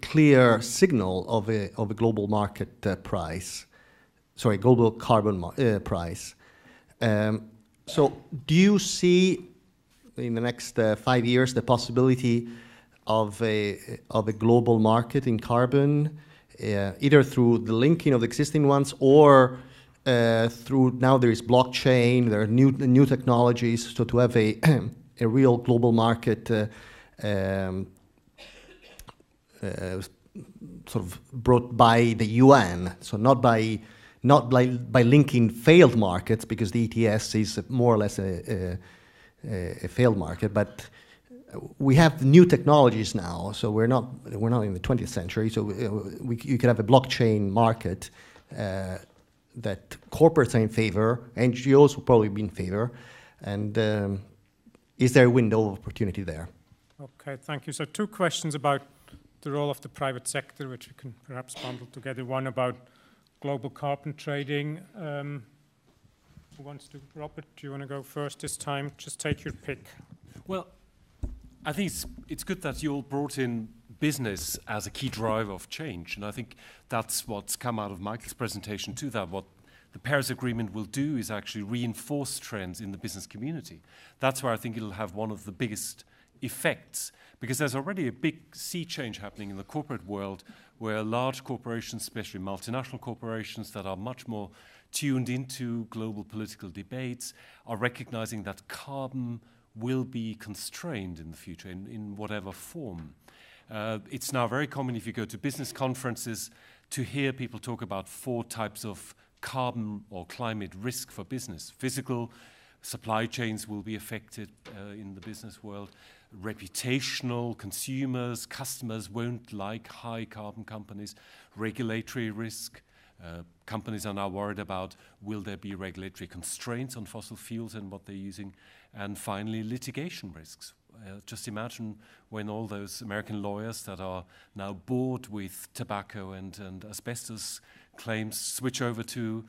clear signal of a global market price. Sorry, global carbon price. So, do you see in the next 5 years the possibility of a global market in carbon, either through the linking of the existing ones, or through, now there is blockchain, there are new technologies, so to have a real global market sort of brought by the UN, so not by linking failed markets, because the ETS is more or less a failed market, but we have new technologies now, so we're not in the 20th century. So you could have a blockchain market that corporates are in favor, NGOs will probably be in favor, and is there a window of opportunity there? Okay, thank you. So 2 questions about the role of the private sector, which we can perhaps bundle together. One about global carbon trading. Who wants to? Robert, do you want to go first this time? Just take your pick. Well, I think it's good that you all brought in business as a key driver of change, and I think that's what's come out of Michael's presentation too, that what the Paris Agreement will do is actually reinforce trends in the business community. That's where I think it'll have one of the biggest effects, because there's already a big sea change happening in the corporate world where large corporations, especially multinational corporations that are much more tuned into global political debates, are recognizing that carbon will be constrained in the future in whatever form. It's now very common if you go to business conferences to hear people talk about 4 types of carbon or climate risk for business. Physical, supply chains will be affected in the business world. Reputational, consumers, customers won't like high carbon companies. Regulatory risk. Companies are now worried about, will there be regulatory constraints on fossil fuels and what they're using? And finally, litigation risks. Just imagine when all those American lawyers that are now bored with tobacco and asbestos claims switch over to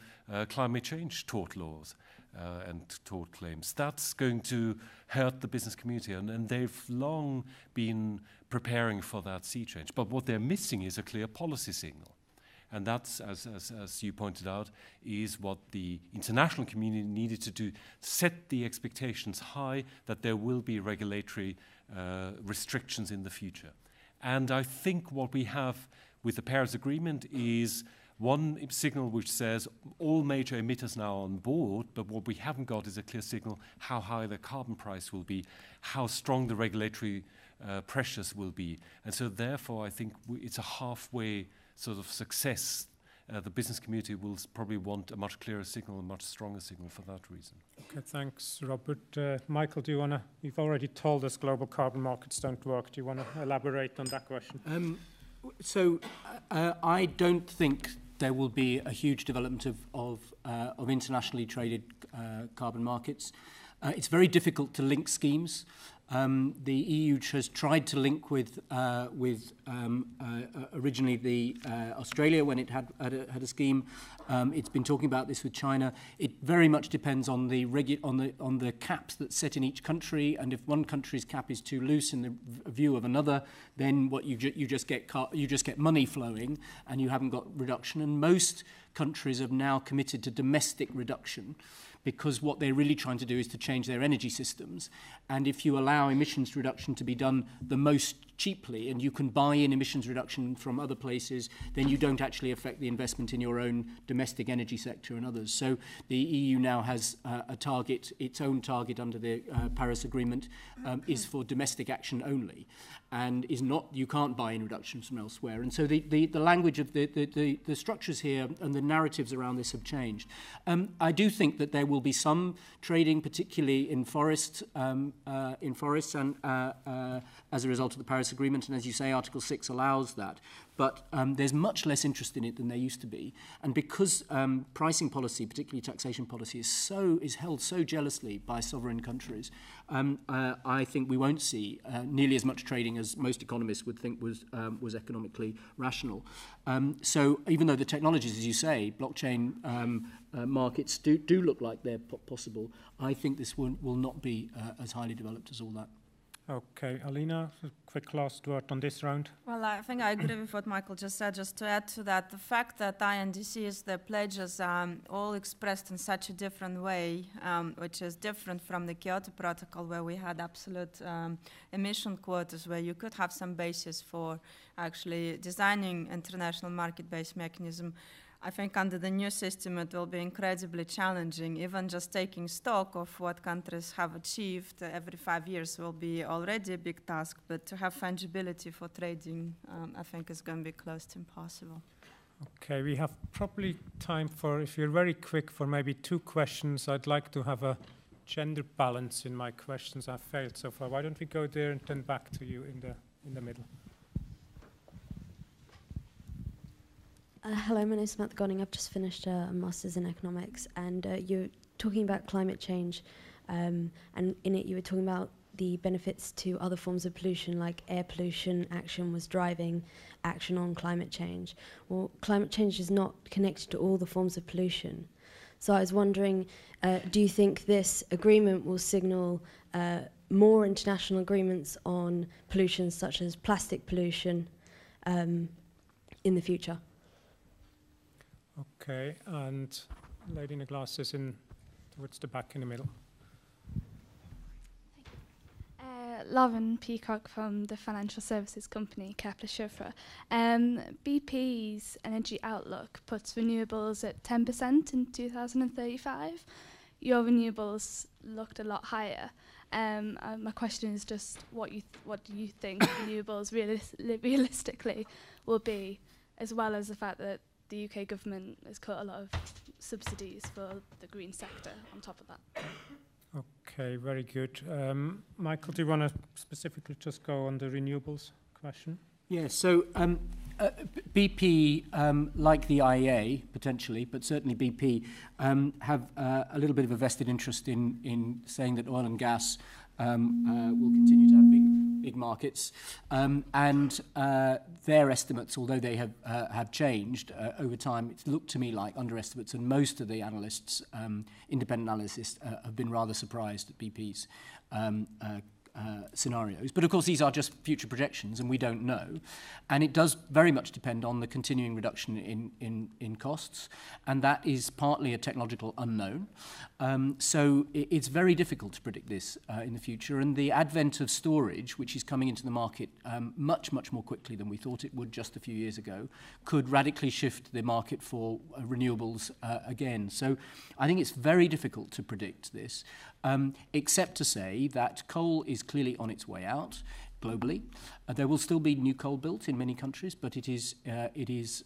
climate change tort laws and tort claims. That's going to hurt the business community, and they've long been preparing for that sea change. But what they're missing is a clear policy signal. And that's, as you pointed out, is what the international community needed to do, set the expectations high that there will be regulatory restrictions in the future. And I think what we have with the Paris Agreement is one signal which says all major emitters now on board, but what we haven't got is a clear signal how high the carbon price will be, how strong the regulatory pressures will be. And so therefore I think it's a halfway sort of success. The business community will probably want a much clearer signal, a much stronger signal for that reason. Okay, thanks, Robert. Michael, do you want to, you've already told us global carbon markets don't work. Do you want to elaborate on that question? I don't think there will be a huge development of internationally traded carbon markets. It's very difficult to link schemes. The EU has tried to link with originally the Australia when it had a scheme. It's been talking about this with China. It very much depends on the caps that's set in each country, and if one country's cap is too loose in the view of another, then what you just get money flowing, and you haven't got reduction. And most countries have now committed to domestic reduction, because what they're really trying to do is to change their energy systems. And if you allow emissions reduction to be done the most cheaply, and you can buy in emissions reduction from other places, then you don't actually affect the investment in your own domestic energy sector and others. So the EU now has a target, its own target under the Paris Agreement is for domestic action only, and is not, you can't buy in reductions from elsewhere. And so the language of the structures here and the narratives around this have changed. I do think that there will be some trading, particularly in forests and as a result of the Paris Agreement, and as you say, Article 6 allows that. But there's much less interest in it than there used to be. And because pricing policy, particularly taxation policy, is held so jealously by sovereign countries, I think we won't see nearly as much trading as most economists would think was economically rational. So even though the technologies, as you say, blockchain markets do look like they're possible, I think this will not be as highly developed as all that. Okay, Alina, a quick last word on this round. Well, I think I agree with what Michael just said. Just to add to that, the fact that INDCs, their pledges, all expressed in such a different way, which is different from the Kyoto Protocol, where we had absolute emission quotas, where you could have some basis for actually designing international market-based mechanism. I think under the new system it will be incredibly challenging. Even just taking stock of what countries have achieved every 5 years will be already a big task, but to have fungibility for trading, I think is going to be close to impossible. Okay, we have probably time for, if you're very quick, for maybe 2 questions. I'd like to have a gender balance in my questions. I've failed so far. Why don't we go there and then back to you in the middle? Hello, my name is Samantha Godding. I've just finished a Master's in Economics, and you're talking about climate change, and in it you were talking about the benefits to other forms of pollution, like air pollution action was driving action on climate change. Well, climate change is not connected to all the forms of pollution. So I was wondering, do you think this agreement will signal more international agreements on pollution such as plastic pollution in the future? Okay, and lady in the glasses in towards the back in the middle. Lauren Peacock from the financial services company Kepler Chevreux. BP's energy outlook puts renewables at 10% in 2035. Your renewables looked a lot higher. My question is just what do you think renewables realistically will be, as well as the fact that the UK government has cut a lot of subsidies for the green sector on top of that. Okay, very good. Michael, do you want to specifically just go on the renewables question? Yeah, so BP, like the IEA potentially, but certainly BP, have a little bit of a vested interest in saying that oil and gas will continue to have big markets, and their estimates, although they have changed over time, it's looked to me like underestimates, and most of the analysts, independent analysts, have been rather surprised at BP's scenarios. But of course these are just future projections and we don't know, and it does very much depend on the continuing reduction in costs, and that is partly a technological unknown. So it's very difficult to predict this in the future, and the advent of storage, which is coming into the market much more quickly than we thought it would just a few years ago, could radically shift the market for renewables again. So I think it's very difficult to predict this, except to say that coal is clearly on its way out globally. There will still be new coal built in many countries, but it's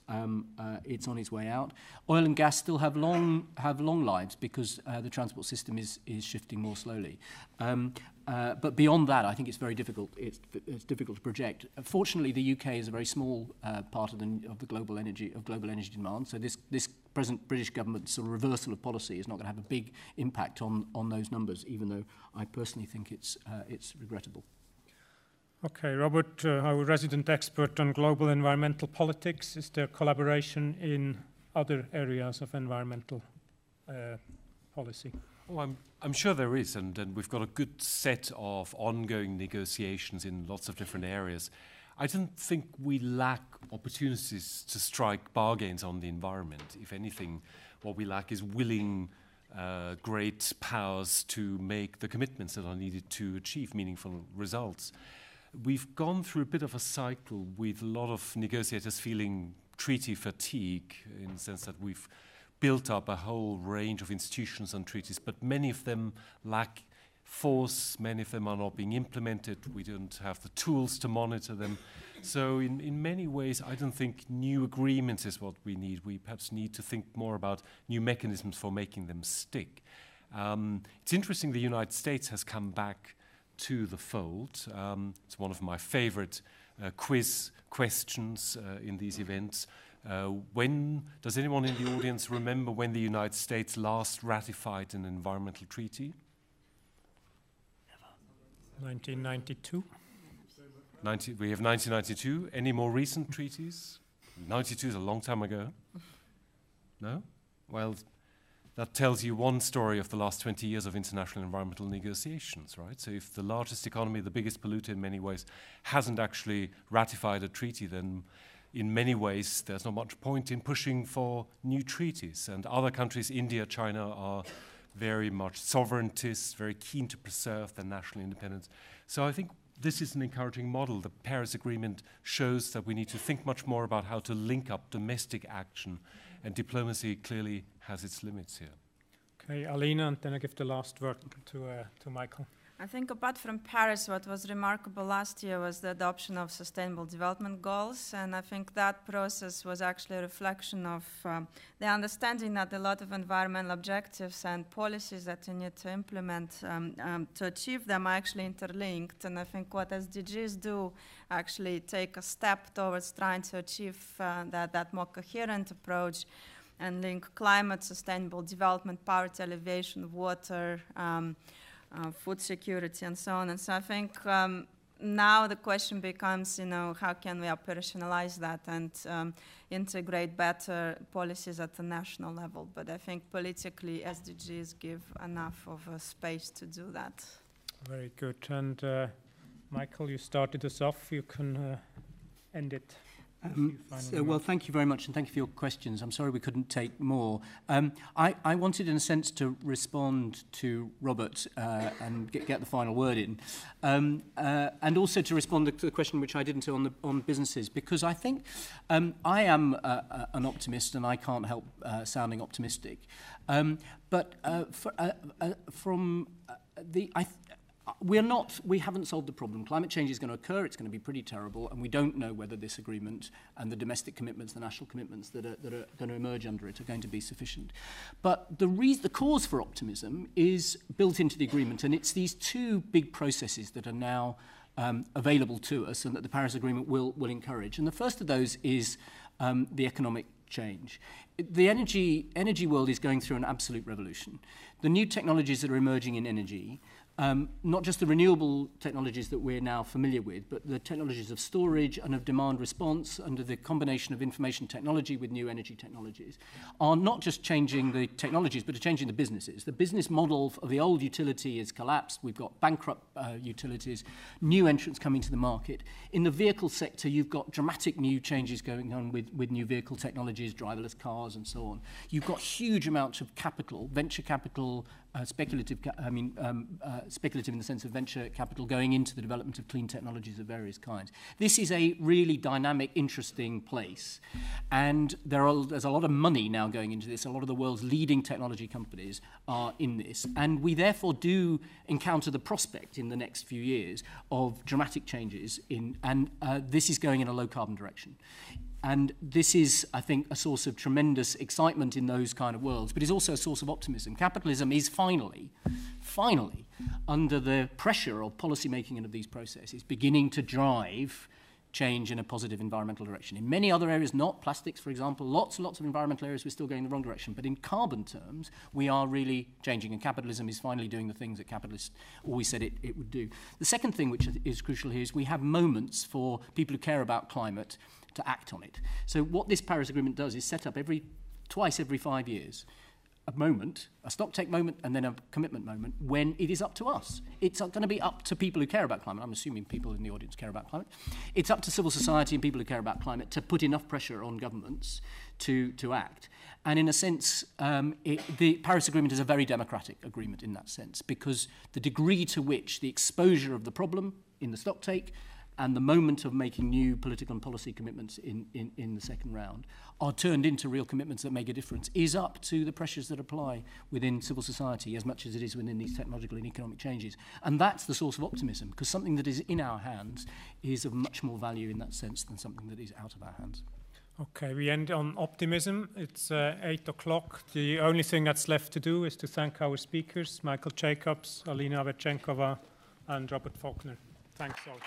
on its way out. Oil and gas still have long lives because the transport system is shifting more slowly. But beyond that, I think it's very difficult. It's difficult to project. Fortunately, the UK is a very small part of the global energy demand. So this present British government's sort of reversal of policy is not going to have a big impact on those numbers, even though I personally think it's regrettable. Okay, Robert, our resident expert on global environmental politics, is there collaboration in other areas of environmental policy? Well, I'm sure there is, and we've got a good set of ongoing negotiations in lots of different areas. I don't think we lack opportunities to strike bargains on the environment. If anything, what we lack is willing great powers to make the commitments that are needed to achieve meaningful results. We've gone through a bit of a cycle with a lot of negotiators feeling treaty fatigue, in the sense that we've built up a whole range of institutions and treaties, but many of them lack force, many of them are not being implemented, we don't have the tools to monitor them. So in many ways, I don't think new agreements is what we need. We perhaps need to think more about new mechanisms for making them stick. It's interesting the United States has come back to the fold. It's one of my favorite quiz questions in these events. When does anyone in the audience remember when the United States last ratified an environmental treaty? 1992. We have 1992. Any more recent treaties? 92 is a long time ago. No? Well, that tells you one story of the last 20 years of international environmental negotiations, right? So if the largest economy, the biggest polluter in many ways, hasn't actually ratified a treaty, then in many ways there's not much point in pushing for new treaties. And other countries, India, China, are very much sovereigntists, very keen to preserve their national independence. So I think this is an encouraging model. The Paris Agreement shows that we need to think much more about how to link up domestic action, and diplomacy clearly has its limits here. Okay, Alina, and then I give the last word to Michael. I think apart from Paris, what was remarkable last year was the adoption of Sustainable Development Goals, and I think that process was actually a reflection of the understanding that a lot of environmental objectives and policies that you need to implement to achieve them are actually interlinked, and I think what SDGs do actually take a step towards trying to achieve that more coherent approach and link climate, sustainable development, poverty alleviation, water, food security and so on. And so I think now the question becomes, how can we operationalize that and integrate better policies at the national level? But I think politically SDGs give enough of a space to do that. Very good. And Michael, you started us off. You can end it. Well, thank you very much, and thank you for your questions. I'm sorry we couldn't take more. I wanted, in a sense, to respond to Robert and get the final word in, and also to respond to the question which I didn't on businesses, because I think I am an optimist, and I can't help sounding optimistic. We haven't solved the problem. Climate change is going to occur, it's going to be pretty terrible, and we don't know whether this agreement and the domestic commitments, the national commitments that are going to emerge under it are going to be sufficient. But the cause for optimism is built into the agreement, and it's these two big processes that are now available to us and that the Paris Agreement will encourage. And the first of those is the economic change. The energy world is going through an absolute revolution. The new technologies that are emerging in energy, not just the renewable technologies that we're now familiar with, but the technologies of storage and of demand response under the combination of information technology with new energy technologies, are not just changing the technologies, but are changing the businesses. The business model of the old utility is collapsed. We've got bankrupt utilities, new entrants coming to the market. In the vehicle sector, you've got dramatic new changes going on with new vehicle technologies, driverless cars, and so on. You've got huge amounts of capital, venture capital, speculative in the sense of venture capital going into the development of clean technologies of various kinds. This is a really dynamic, interesting place. And there's a lot of money now going into this. A lot of the world's leading technology companies are in this. And we therefore do encounter the prospect in the next few years of dramatic changes and this is going in a low carbon direction. And this is, I think, a source of tremendous excitement in those kind of worlds, but is also a source of optimism. Capitalism is finally, under the pressure of policy making and of these processes, beginning to drive change in a positive environmental direction. In many other areas, not plastics, for example, lots and lots of environmental areas, we're still going in the wrong direction. But in carbon terms, we are really changing, and capitalism is finally doing the things that capitalists always said it would do. The second thing which is crucial here is we have moments for people who care about climate to act on it. So what this Paris Agreement does is set up twice every 5 years a moment, a stocktake moment, and then a commitment moment when it is up to us. It's going to be up to people who care about climate. I'm assuming people in the audience care about climate. It's up to civil society and people who care about climate to put enough pressure on governments to act. And in a sense, the Paris Agreement is a very democratic agreement in that sense, because the degree to which the exposure of the problem in the stocktake and the moment of making new political and policy commitments in the second round are turned into real commitments that make a difference is up to the pressures that apply within civil society as much as it is within these technological and economic changes. And that's the source of optimism, because something that is in our hands is of much more value in that sense than something that is out of our hands. Okay, we end on optimism. It's 8 o'clock. The only thing that's left to do is to thank our speakers, Michael Jacobs, Alina Verchenkova, and Robert Faulkner. Thanks all.